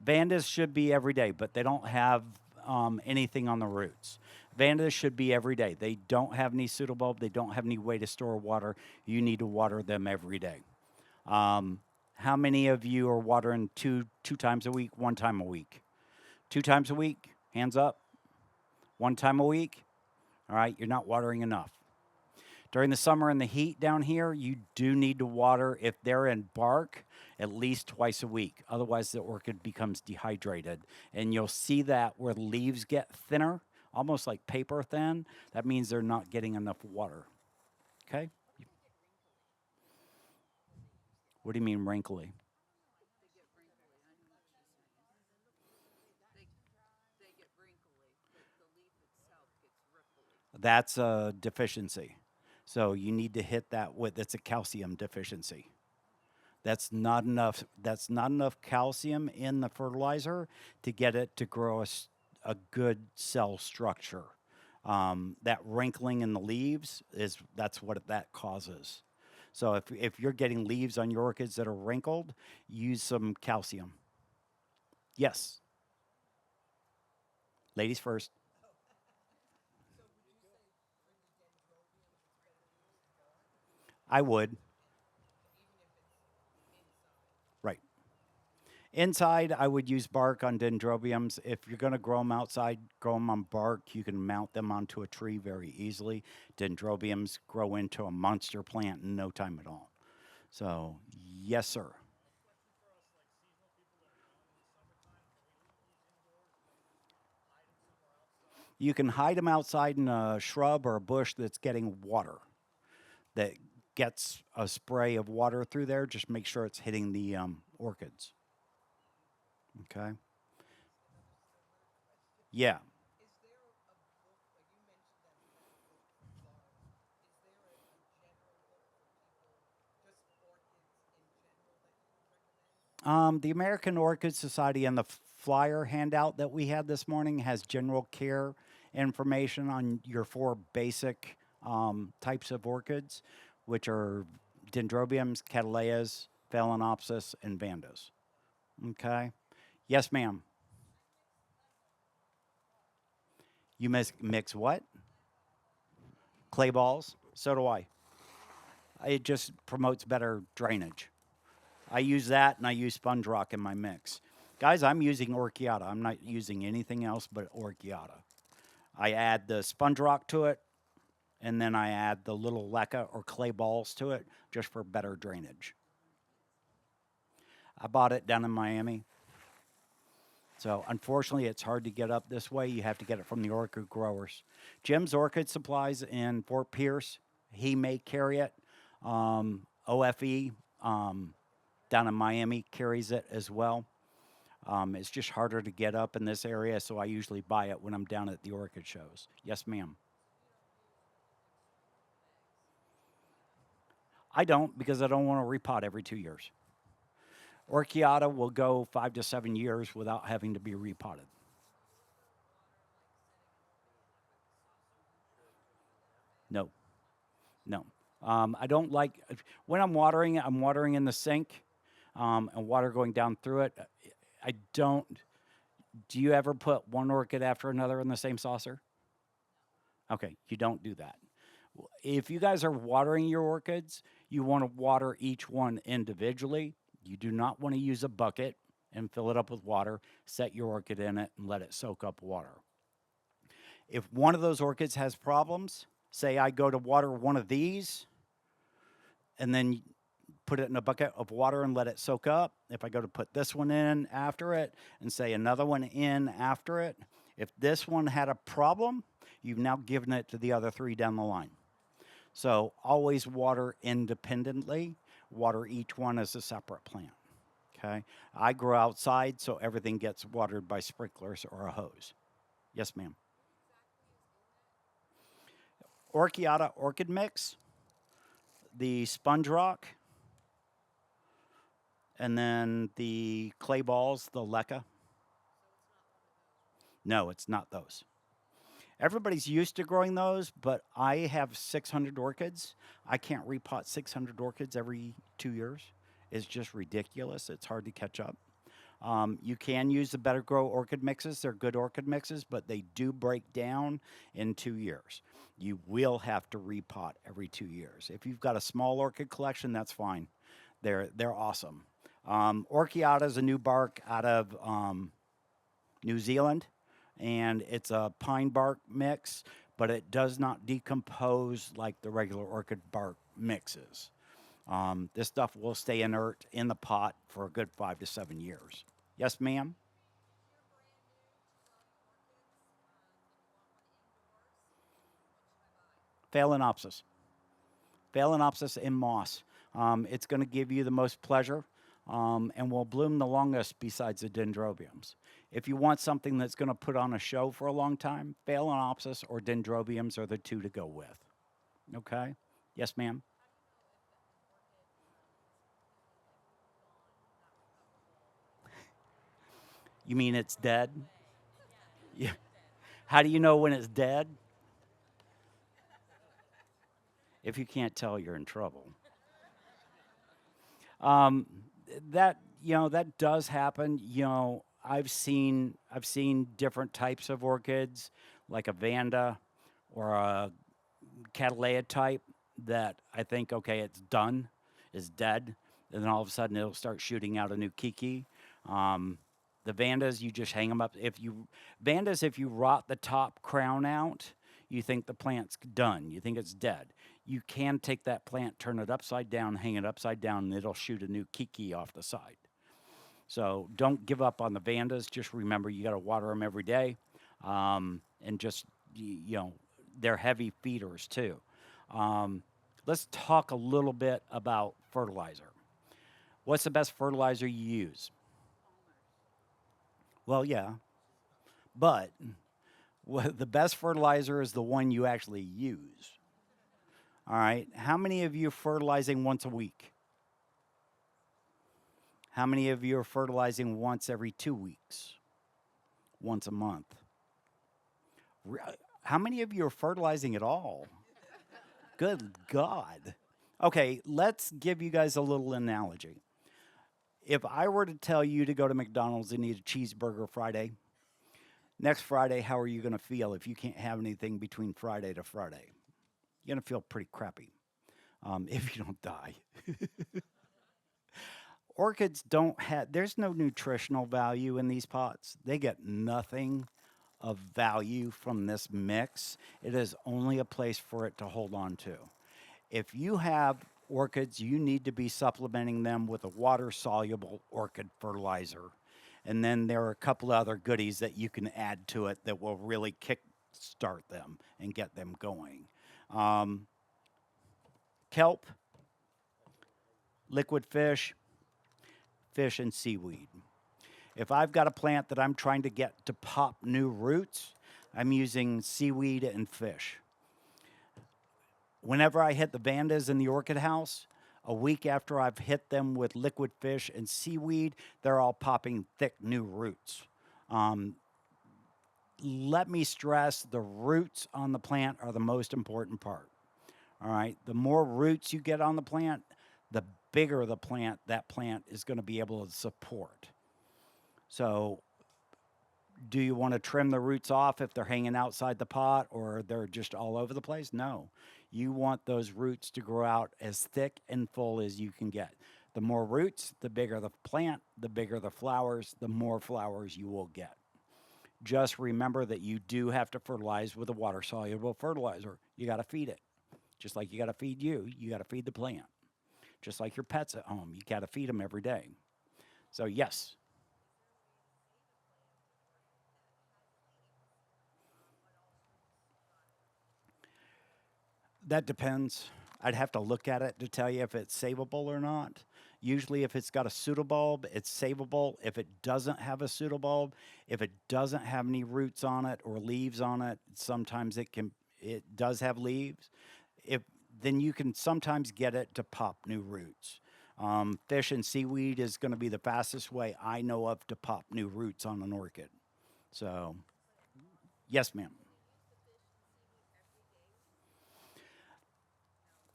Vandas should be every day, but they don't have anything on the roots. Vandas should be every day. They don't have any pseudobulb. They don't have any way to store water. You need to water them every day. How many of you are watering two times a week, one time a week? 2 times a week, hands up. 1 time a week, all right, you're not watering enough. During the summer and the heat down here, you do need to water if they're in bark at least twice a week. Otherwise, the orchid becomes dehydrated. And you'll see that where the leaves get thinner, almost like paper thin. That means they're not getting enough water. Okay? What do you mean wrinkly? They get wrinkly. I know what she's saying. They get wrinkly. The leaf itself gets ripply. That's a deficiency. So you need to hit that with it's a calcium deficiency. That's not enough calcium in the fertilizer to get it to grow a good cell structure. That wrinkling in the leaves is that's what that causes. So if you're getting leaves on your orchids that are wrinkled, use some calcium. Yes, ladies first. I would. Right. Inside, I would use bark on dendrobiums. If you're going to grow them outside, grow them on bark. You can mount them onto a tree very easily. Dendrobiums grow into a monster plant in no time at all. So, yes, sir. Question for us, like seasonal people that are gone in the summertime, can we leave these indoors and hide them somewhere outside? You can hide them outside in a shrub or a bush that's getting water, that gets a spray of water through there. Just make sure it's hitting the orchids. Okay? Yeah. Is there a book, like you mentioned that pest book for Florida? Is there a general book for people, just orchids in general, that you would recommend? The American Orchid Society and the flyer handout that we had this morning has general care information on your four basic types of orchids, which are dendrobiums, cattleyas, phalaenopsis, and vandas. Okay. Yes, ma'am. You mix what? Clay balls. So do I. It just promotes better drainage. I use that and I use sponge rock in my mix. Guys, I'm using Orchiata. I'm not using anything else but Orchiata. I add the sponge rock to it, and then I add the little leca or clay balls to it just for better drainage. I bought it down in Miami. So unfortunately, it's hard to get up this way. You have to get it from the orchid growers. Jim's Orchid Supplies in Fort Pierce, he may carry it. OFE down in Miami carries it as well. It's just harder to get up in this area, so I usually buy it when I'm down at the orchid shows. Yes, ma'am. I don't because I don't want to repot every 2 years. Orchiata will go 5 to 7 years without having to be repotted. No, no. I don't like when I'm watering in the sink and water going down through it. I don't. Do you ever put one orchid after another in the same saucer? Okay, you don't do that. If you guys are watering your orchids, you want to water each one individually. You do not want to use a bucket and fill it up with water. Set your orchid in it and let it soak up water. If one of those orchids has problems, say I go to water one of these and then put it in a bucket of water and let it soak up. If I go to put this one in after it and say another one in after it, if this one had a problem, you've now given it to the other three down the line. So always water independently, water each one as a separate plant. Okay. I grow outside, so everything gets watered by sprinklers or a hose. Yes, ma'am. Orchiata orchid mix, the sponge rock, and then the clay balls, the leca. No, it's not those. Everybody's used to growing those, but I have 600 orchids. I can't repot 600 orchids every 2 years. It's just ridiculous. It's hard to catch up. You can use the Better Grow orchid mixes. They're good orchid mixes, but they do break down in 2 years. You will have to repot every 2 years. If you've got a small orchid collection, that's fine. They're awesome. Orchiata is a new bark out of New Zealand, and it's a pine bark mix, but it does not decompose like the regular orchid bark mixes. This stuff will stay inert in the pot for a good 5 to 7 years. Yes, ma'am? Phalaenopsis. Phalaenopsis in moss. It's going to give you the most pleasure and will bloom the longest besides the dendrobiums. If you want something that's going to put on a show for a long time, Phalaenopsis or dendrobiums are the two to go with. Okay? Yes, ma'am? You mean it's dead? Yeah. How do you know when it's dead? If you can't tell, you're in trouble. Um, that does happen. I've seen different types of orchids, like a Vanda or a Cattleya type, that I think, okay, it's done, is dead, and then all of a sudden it'll start shooting out a new Kiki. Um, the Vandas, you just hang them up. If you rot the top crown out, you think the plant's done. You think it's dead. You can take that plant, turn it upside down, hang it upside down, and it'll shoot a new Kiki off the side. So don't give up on the Vandas. Just remember you got to water them every day, and just they're heavy feeders too. Um, let's talk a little bit about fertilizer. What's the best fertilizer you use? Well, yeah, but the best fertilizer is the one you actually use. All right. How many of you are fertilizing once a week? How many of you are fertilizing once every 2 weeks? Once a month? How many of you are fertilizing at all? Good God. Okay, let's give you guys a little analogy. If I were to tell you to go to McDonald's and eat a cheeseburger Friday, next Friday, how are you going to feel if you can't have anything between Friday to Friday? You're going to feel pretty crappy if you don't die. Orchids don't have, there's no nutritional value in these pots. They get nothing of value from this mix. It is only a place for it to hold on to. If you have orchids, you need to be supplementing them with a water soluble orchid fertilizer. And then there are a couple other goodies that you can add to it that will really kick start them and get them going. Um, Kelp, liquid fish, fish, and seaweed. If I've got a plant that I'm trying to get to pop new roots, I'm using seaweed and fish. Whenever I hit the Vandas in the orchid house, a week after I've hit them with liquid fish and seaweed, they're all popping thick new roots. Um, Let me stress the roots on the plant are the most important part. All right. The more roots you get on the plant, the bigger the plant that plant is going to be able to support. So Do you want to trim the roots off if they're hanging outside the pot or they're just all over the place? No. You want those roots to grow out as thick and full as you can get. The more roots, the bigger the plant, the bigger the flowers, the more flowers you will get. Just remember that you do have to fertilize with a water soluble fertilizer. You got to feed it. Just like you got to feed you got to feed the plant. Just like your pets at home, you got to feed them every day. So, yes, that depends. I'd have to look at it to tell you if it's savable or not. Usually, if it's got a pseudobulb, it's savable. If it doesn't have a pseudobulb, if it doesn't have any roots on it or leaves on it, sometimes it does have leaves. If then you can sometimes get it to pop new roots. Fish and seaweed is going to be the fastest way I know of to pop new roots on an orchid. So, yes, ma'am.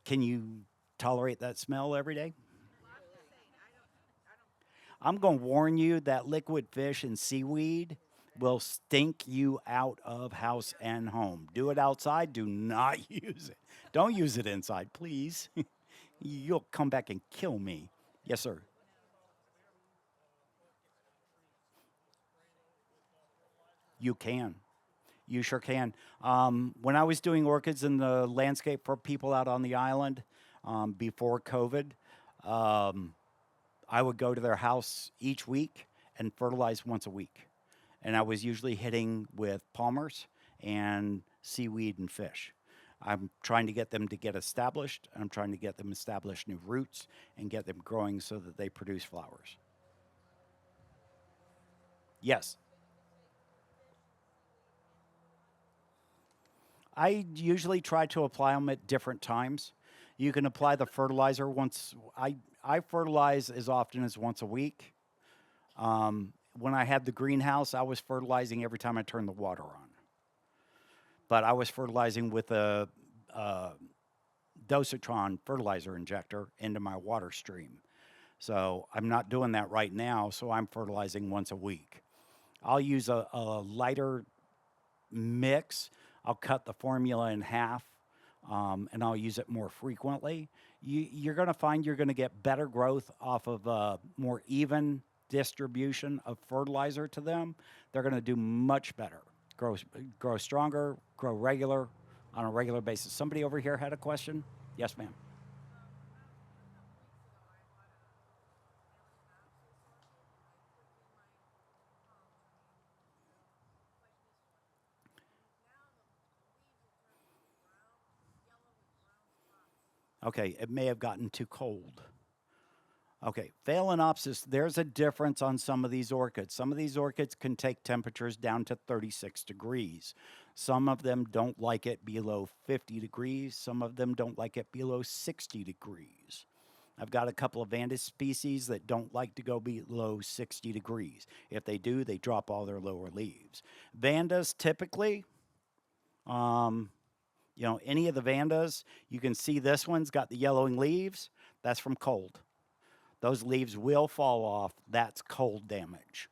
Can you tolerate that smell every day? Well, I'm just saying, I don't, I'm going to warn you that liquid fish and seaweed will stink you out of house and home. Do it outside, do not use it. Don't use it inside, please. You'll come back and kill me. Yes, sir. You can. You sure can. When I was doing orchids in the landscape for people out on the island before COVID, um, I would go to their house each week and fertilize once a week. And I was usually hitting with palmers and seaweed and fish. I'm trying to get them to get established. I'm trying to get them establish new roots and get them growing so that they produce flowers. Yes, I usually try to apply them at different times. You can apply the fertilizer once. I fertilize as often as once a week. When I had the greenhouse, I was fertilizing every time I turned the water on. But I was fertilizing with a dosatron fertilizer injector into my water stream. So I'm not doing that right now. So I'm fertilizing once a week. I'll use a lighter mix. I'll cut the formula in half and I'll use it more frequently. You're going to find you're going to get better growth off of a more even distribution of fertilizer to them. They're going to do much better, grow, grow stronger, grow regular on a regular basis. Somebody over here had a question? Yes, ma'am. Okay, it may have gotten too cold. Okay, Phalaenopsis, there's a difference on some of these orchids. Some of these orchids can take temperatures down to 36 degrees. Some of them don't like it below 50 degrees. Some of them don't like it below 60 degrees. I've got a couple of Vanda species that don't like to go below 60 degrees. If they do, they drop all their lower leaves. Vandas typically, um, any of the Vandas, you can see this one's got the yellowing leaves. That's from cold. Those leaves will fall off. That's cold damage.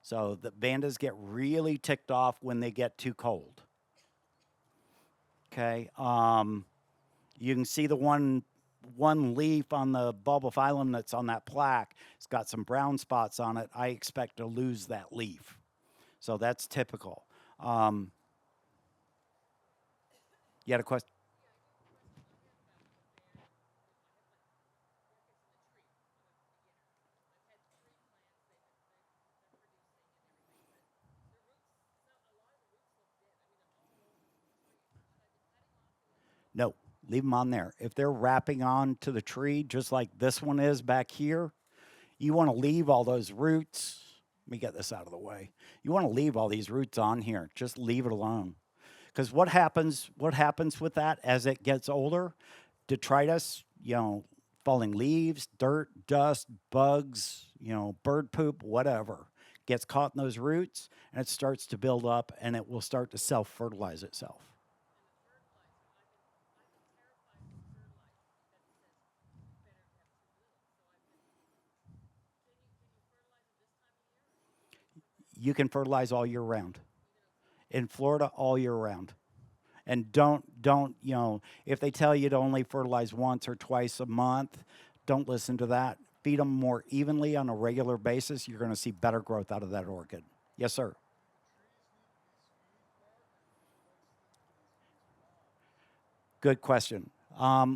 So the Vandas get really ticked off when they get too cold. Okay. You can see the one leaf on the bulbophyllum that's on that plaque. It's got some brown spots on it. I expect to lose that leaf. So that's typical. You had a question? No, leave them on there. If they're wrapping on to the tree, just like this one is back here, you want to leave all those roots. Let me get this out of the way. You want to leave all these roots on here. Just leave it alone. Because what happens? What happens with that as it gets older? Detritus, falling leaves, dirt, dust, bugs, bird poop, whatever, gets caught in those roots, and it starts to build up, and it will start to self-fertilize itself. You can fertilize all year round. In Florida, all year round. And don't if they tell you to only fertilize once or twice a month, don't listen to that. Feed them more evenly on a regular basis. You're going to see better growth out of that orchid. Yes, sir. Good question.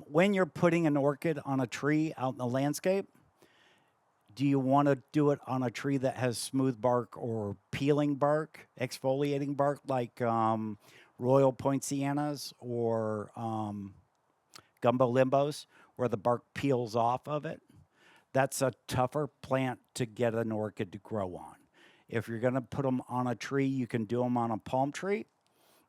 When you're putting an orchid on a tree out in the landscape, do you want to do it on a tree that has smooth bark or peeling bark, exfoliating bark like royal poincianas or gumbo limbos, where the bark peels off of it? That's a tougher plant to get an orchid to grow on. If you're going to put them on a tree, you can do them on a palm tree.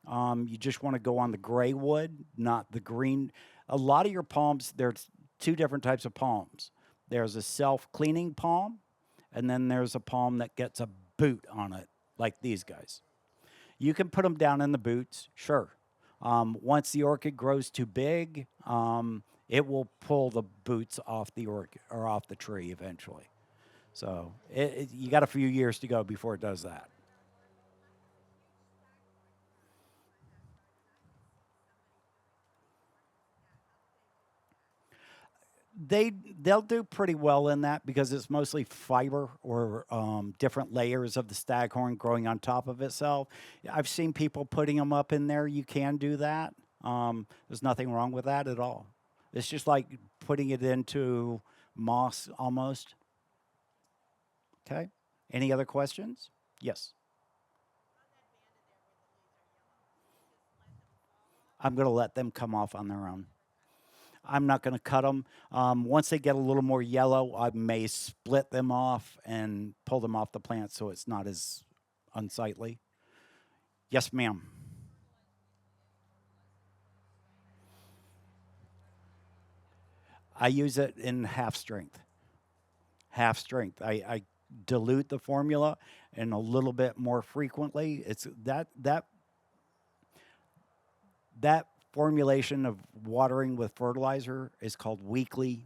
You just want to go on the gray wood, not the green. A lot of your palms, there's two different types of palms. There's a self-cleaning palm, and then there's a palm that gets a boot on it, like these guys. You can put them down in the boots, sure. Once the orchid grows too big, it will pull the boots off the orchid or off the tree eventually. So you got a few years to go before it does that. They'll do pretty well in that because it's mostly fiber or different layers of the staghorn growing on top of itself. I've seen people putting them up in there. You can do that. There's nothing wrong with that at all. It's just like putting it into moss almost. Okay. Any other questions? Yes. I'm going to let them come off on their own. I'm not going to cut them. Once they get a little more yellow, I may split them off and pull them off the plant so it's not as unsightly. Yes, ma'am. I use it in half strength. Half strength. I dilute the formula and a little bit more frequently. It's that formulation of watering with fertilizer is called weekly.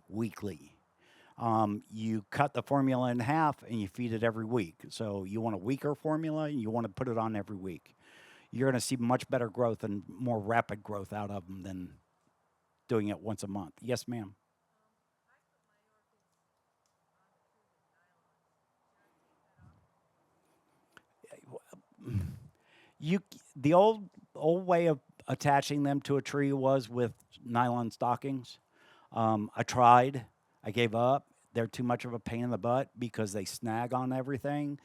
You cut the formula in half and you feed it every week. So you want a weaker formula and you want to put it on every week. You're going to see much better growth and more rapid growth out of them than doing it once a month. Yes, ma'am. You the old way of attaching them to a tree was with nylon stockings. I tried. I gave up. They're too much of a pain in the butt because they snag on everything.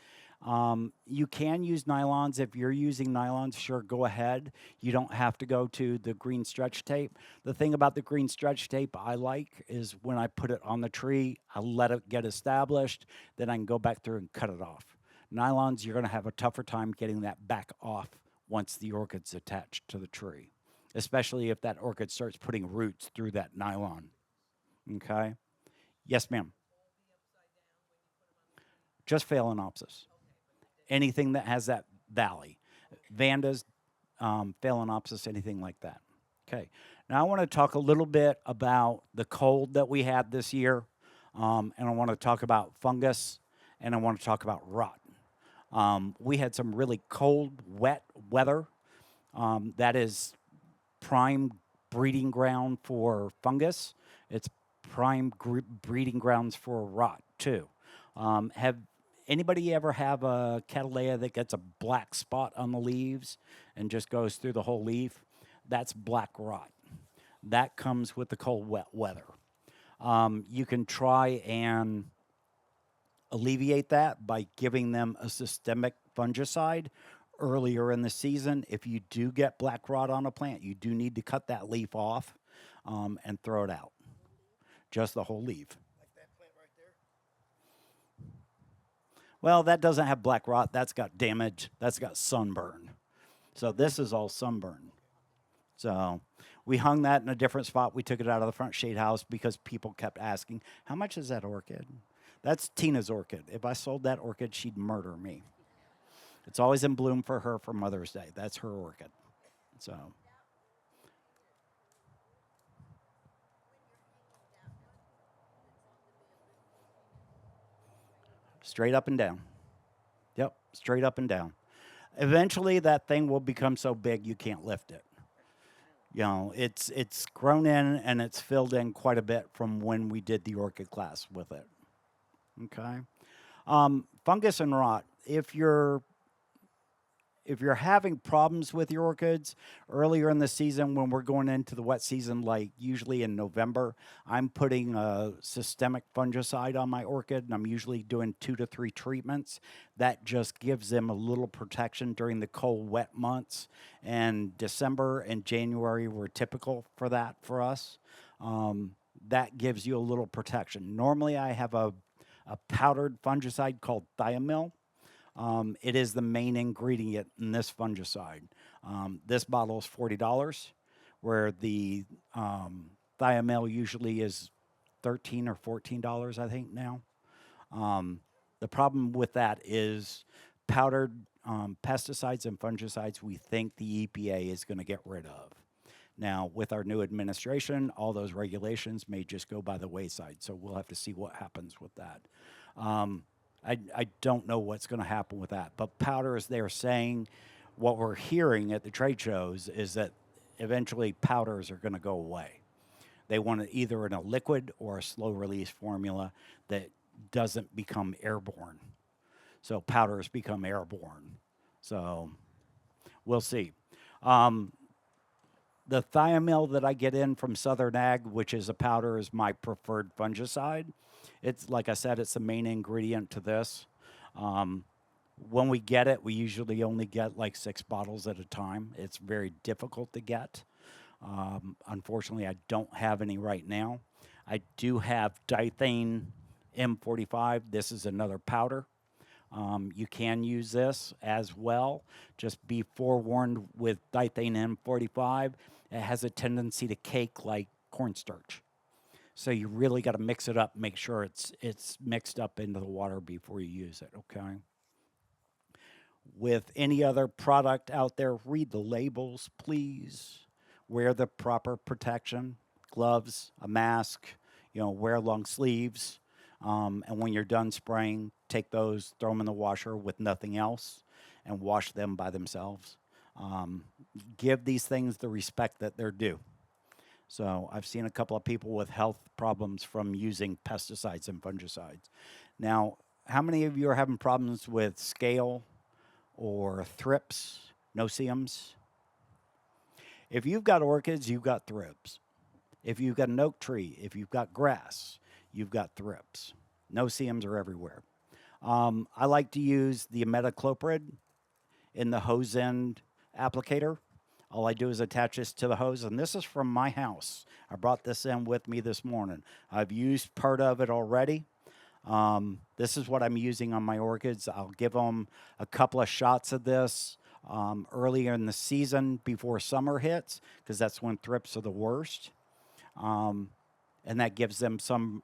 You can use nylons. If you're using nylons, sure, go ahead. You don't have to go to the green stretch tape. The thing about the green stretch tape I like is when I put it on the tree, I let it get established, then I can go back through and cut it off. Nylons, you're going to have a tougher time getting that back off once the orchid's attached to the tree, especially if that orchid starts putting roots through that nylon. Okay? Yes, ma'am. Just Phalaenopsis. Anything that has that valley. Vandas, Phalaenopsis, anything like that. Okay. Now I want to talk a little bit about the cold that we had this year, and I want to talk about fungus, and I want to talk about rot. We had some really cold, wet weather. That is prime breeding ground for fungus. It's prime breeding grounds for rot too. Have anybody ever have a Cattleya that gets a black spot on the leaves and just goes through the whole leaf? That's black rot. That comes with the cold, wet weather. You can try and alleviate that by giving them a systemic fungicide earlier in the season. If you do get black rot on a plant, you do need to cut that leaf off and throw it out. Just the whole leaf. Like that plant right there. Well, that doesn't have black rot. That's got damage. That's got sunburn. So this is all sunburn. So we hung that in a different spot. We took it out of the front shade house because people kept asking, how much is that orchid? That's Tina's orchid. If I sold that orchid, she'd murder me. It's always in bloom for her for Mother's Day. That's her orchid. So straight up and down. Yep. straight up and down. Eventually, that thing will become so big you can't lift it. You know, it's grown in and it's filled in quite a bit from when we did the orchid class with it. Okay. Fungus and rot. If you're having problems with your orchids earlier in the season when we're going into the wet season, like usually in November, I'm putting a systemic fungicide on my orchid, and I'm usually doing 2 to 3 treatments. That just gives them a little protection during the cold, wet months. And December and January were typical for that for us. That gives you a little protection. Normally, I have a powdered fungicide called thiamil. It is the main ingredient in this fungicide. This bottle is $40, where the thiamel usually is $13 or $14, I think now. The problem with that is powdered pesticides and fungicides we think the EPA is going to get rid of. Now, with our new administration, all those regulations may just go by the wayside. So we'll have to see what happens with that. I don't know what's going to happen with that. But powders, they're saying, what we're hearing at the trade shows is that eventually powders are going to go away. They want it either in a liquid or a slow release formula that doesn't become airborne. So powders become airborne. So we'll see. The thiamil that I get in from Southern Ag, which is a powder, is my preferred fungicide. It's like I said, it's the main ingredient to this. When we get it, we usually only get like 6 bottles at a time. It's very difficult to get. Unfortunately, I don't have any right now. I do have dithane M45. This is another powder. You can use this as well. Just be forewarned with dithane M45. It has a tendency to cake like cornstarch. So you really got to mix it up, make sure it's mixed up into the water before you use it, okay? With any other product out there, read the labels, please. Wear the proper protection, gloves, a mask, wear long sleeves. And when you're done spraying, take those, throw them in the washer with nothing else, and wash them by themselves. Give these things the respect that they're due. So I've seen a couple of people with health problems from using pesticides and fungicides. Now, how many of you are having problems with scale or thrips, no-see-ums? If you've got orchids, you've got thrips. If you've got an oak tree, if you've got grass, you've got thrips. No-see-ums are everywhere. I like to use the imidacloprid in the hose end applicator. All I do is attach this to the hose, and this is from my house. I brought this in with me this morning. I've used part of it already. This is what I'm using on my orchids. I'll give them a couple of shots of this earlier in the season before summer hits, because that's when thrips are the worst. And that gives them some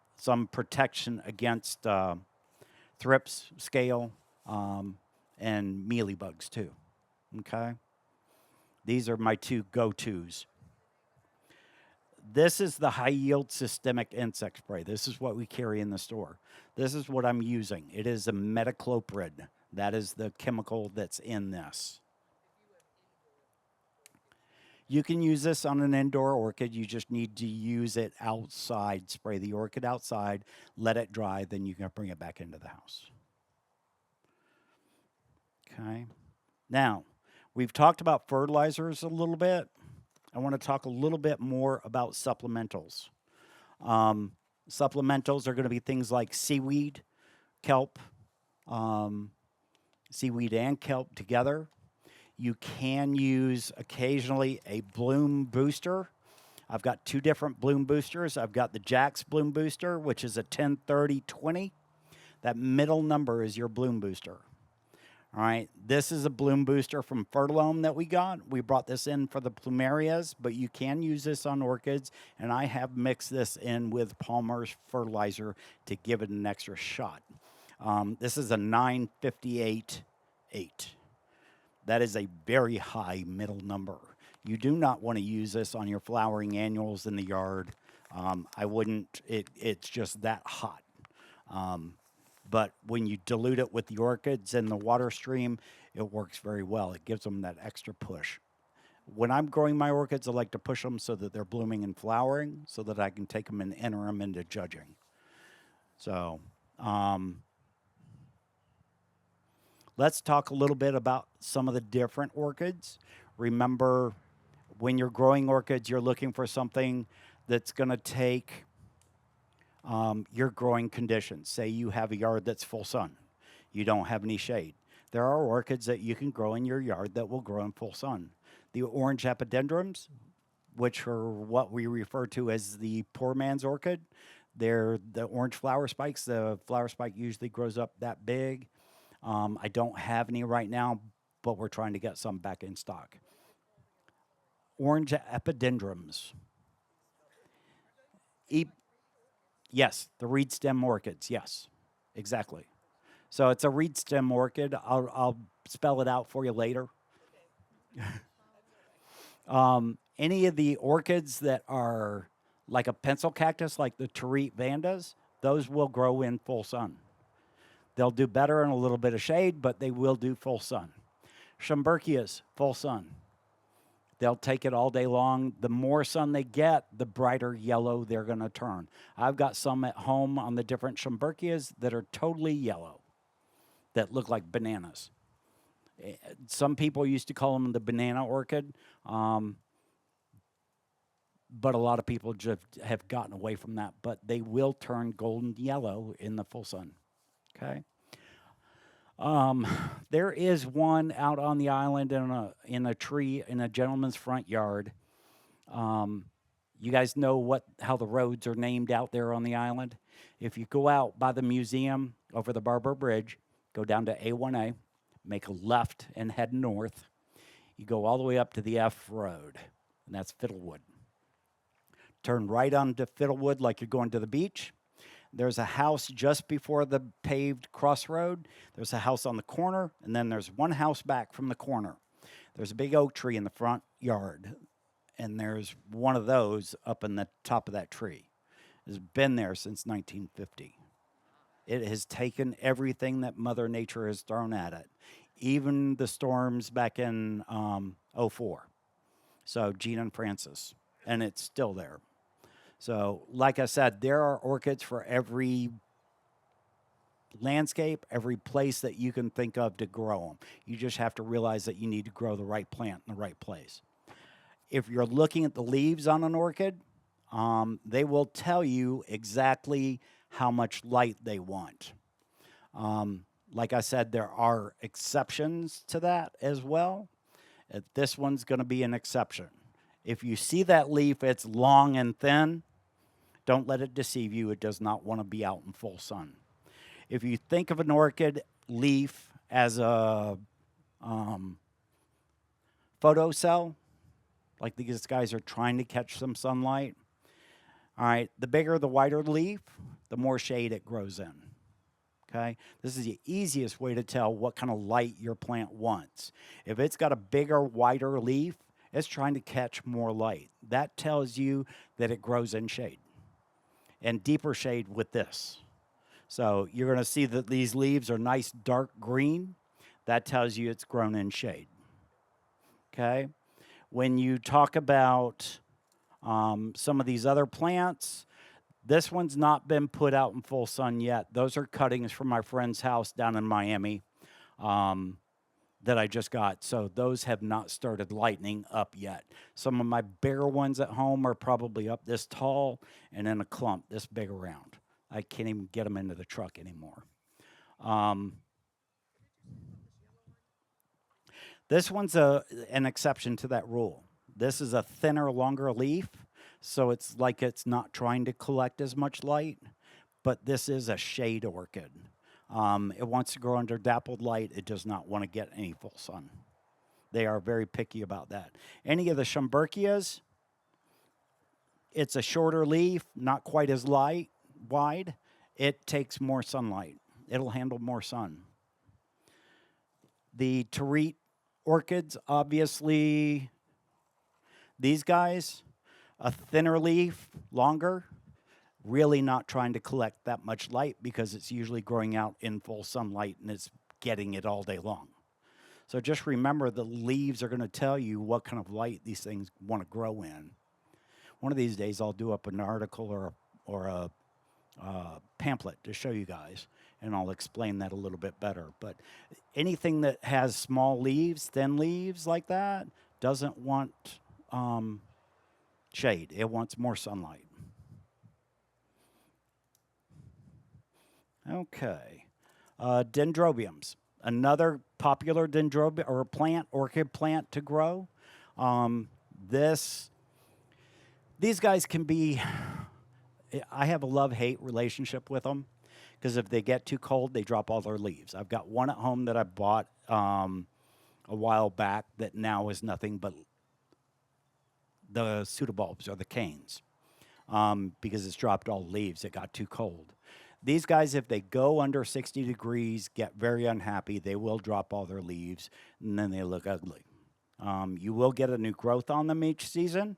protection against thrips, scale, and mealybugs too. Okay? These are my 2 go-tos. This is the high-yield systemic insect spray. This is what we carry in the store. This is what I'm using. It is a metacloprid. That is the chemical that's in this. You can use this on an indoor orchid. You just need to use it outside. Spray the orchid outside, let it dry, then you can bring it back into the house. Okay. Now, we've talked about fertilizers a little bit. I want to talk a little bit more about supplementals. Supplementals are going to be things like seaweed, kelp, seaweed and kelp together. You can use occasionally a bloom booster. I've got 2 different bloom boosters. I've got the Jack's bloom booster, which is a 10-30-20. That middle number is your bloom booster. All right, this is a bloom booster from Fertilome that we got. We brought this in for the plumerias, but you can use this on orchids, and I have mixed this in with Palmer's fertilizer to give it an extra shot. This is a 958-8. That is a very high middle number. You do not want to use this on your flowering annuals in the yard. I wouldn't, it's just that hot. But when you dilute it with the orchids and the water stream, it works very well. It gives them that extra push. When I'm growing my orchids, I like to push them so that they're blooming and flowering so that I can take them and enter them into judging. So let's talk a little bit about some of the different orchids. Remember, when you're growing orchids, you're looking for something that's going to take your growing conditions. Say you have a yard that's full sun, you don't have any shade. There are orchids that you can grow in your yard that will grow in full sun. The orange epidendrums, which are what we refer to as the poor man's orchid, they're the orange flower spikes. The flower spike usually grows up that big. I don't have any right now, but we're trying to get some back in stock. Orange epidendrums. E- yes, the reed stem orchids. Yes, exactly. So it's a reed stem orchid. I'll spell it out for you later. Any of the orchids that are like a pencil cactus, like the Terete vandas, those will grow in full sun. They'll do better in a little bit of shade, but they will do full sun. Schomburgkias, full sun. They'll take it all day long. The more sun they get, the brighter yellow they're going to turn. I've got some at home on the different Schomburgkias that are totally yellow, that look like bananas. Some people used to call them the banana orchid, but a lot of people just have gotten away from that. But they will turn golden yellow in the full sun. Okay. There is one out on the island in a tree in a gentleman's front yard. You guys know how the roads are named out there on the island. If you go out by the museum over the Barber Bridge, go down to A1A, make a left and head north. You go all the way up to the F road, and that's Fiddlewood. Turn right onto Fiddlewood like you're going to the beach. There's a house just before the paved crossroad. There's a house on the corner, and then there's one house back from the corner. There's a big oak tree in the front yard, and there's one of those up in the top of that tree. It's been there since 1950. It has taken everything that Mother Nature has thrown at it, even the storms back in '04. So Gene and Francis, and it's still there. So, like I said, there are orchids for every landscape, every place that you can think of to grow them. You just have to realize that you need to grow the right plant in the right place. If you're looking at the leaves on an orchid, they will tell you exactly how much light they want. Like I said, there are exceptions to that as well. This one's going to be an exception. If you see that leaf, it's long and thin. Don't let it deceive you. It does not want to be out in full sun. If you think of an orchid leaf as a photocell, like these guys are trying to catch some sunlight, all right, the bigger, the wider the leaf, the more shade it grows in. Okay, this is the easiest way to tell what kind of light your plant wants. If it's got a bigger, wider leaf, it's trying to catch more light. That tells you that it grows in shade and deeper shade with this. So you're going to see that these leaves are nice dark green. That tells you it's grown in shade. Okay, when you talk about some of these other plants, this one's not been put out in full sun yet. Those are cuttings from my friend's house down in Miami that I just got. So those have not started lightening up yet. Some of my bigger ones at home are probably up this tall and in a clump this big around. I can't even get them into the truck anymore. This one's an exception to that rule. This is a thinner, longer leaf, so it's like it's not trying to collect as much light, but this is a shade orchid. It wants to grow under dappled light. It does not want to get any full sun. They are very picky about that. Any of the Schomburgkias, it's a shorter leaf, not quite as wide. It takes more sunlight. It'll handle more sun. The Terete orchids, obviously, these guys, a thinner leaf, longer. really not trying to collect that much light because it's usually growing out in full sunlight and it's getting it all day long. So just remember the leaves are going to tell you what kind of light these things want to grow in. One of these days I'll do up an article or a pamphlet to show you guys, and I'll explain that a little bit better. But anything that has small leaves, thin leaves like that, doesn't want um, shade. It wants more sunlight. Okay. Dendrobiums, another popular dendrobium or plant, orchid plant to grow. Um, this, these guys can be. I have a love-hate relationship with them because if they get too cold, they drop all their leaves. I've got one at home that I bought a while back that now is nothing but the pseudobulbs or the canes because it's dropped all leaves. It got too cold. These guys, if they go under 60 degrees, get very unhappy. They will drop all their leaves and then they look ugly. You will get a new growth on them each season.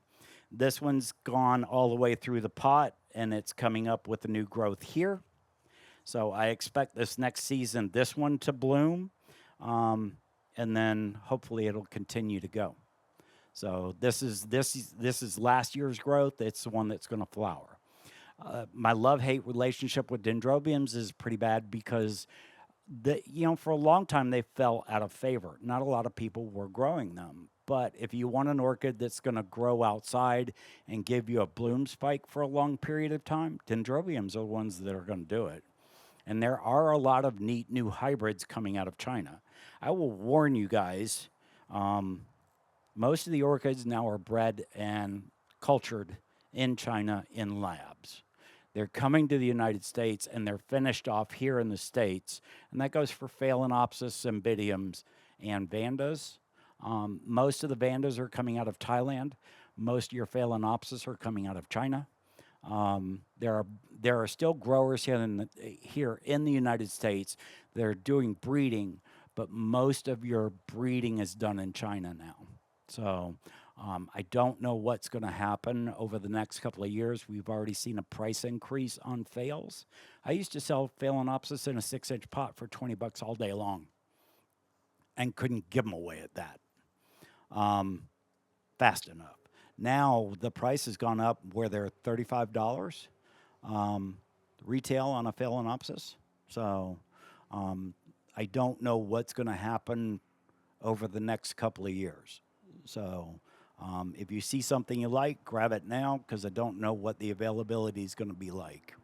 This one's gone all the way through the pot and it's coming up with a new growth here. So I expect this next season, this one to bloom, and then hopefully it'll continue to go. So this is last year's growth. It's the one that's going to flower. My love-hate relationship with dendrobiums is pretty bad because for a long time they fell out of favor. Not a lot of people were growing them. But if you want an orchid that's going to grow outside and give you a bloom spike for a long period of time, dendrobiums are the ones that are going to do it. And there are a lot of neat new hybrids coming out of China. I will warn you guys, most of the orchids now are bred and cultured in China in labs. They're coming to the United States and they're finished off here in the States. And that goes for Phalaenopsis, Cymbidiums, and Vandas. Most of the Vandas are coming out of Thailand. Most of your Phalaenopsis are coming out of China. There are still growers here in the United States that are doing breeding, but most of your breeding is done in China now. So I don't know what's going to happen over the next couple of years. We've already seen a price increase on phales. I used to sell Phalaenopsis in a 6-inch pot for $20 all day long and couldn't give them away at that fast enough. Now the price has gone up where they're $35 retail on a Phalaenopsis. So I don't know what's going to happen over the next couple of years. So if you see something you like, grab it now because I don't know what the availability is going to be like.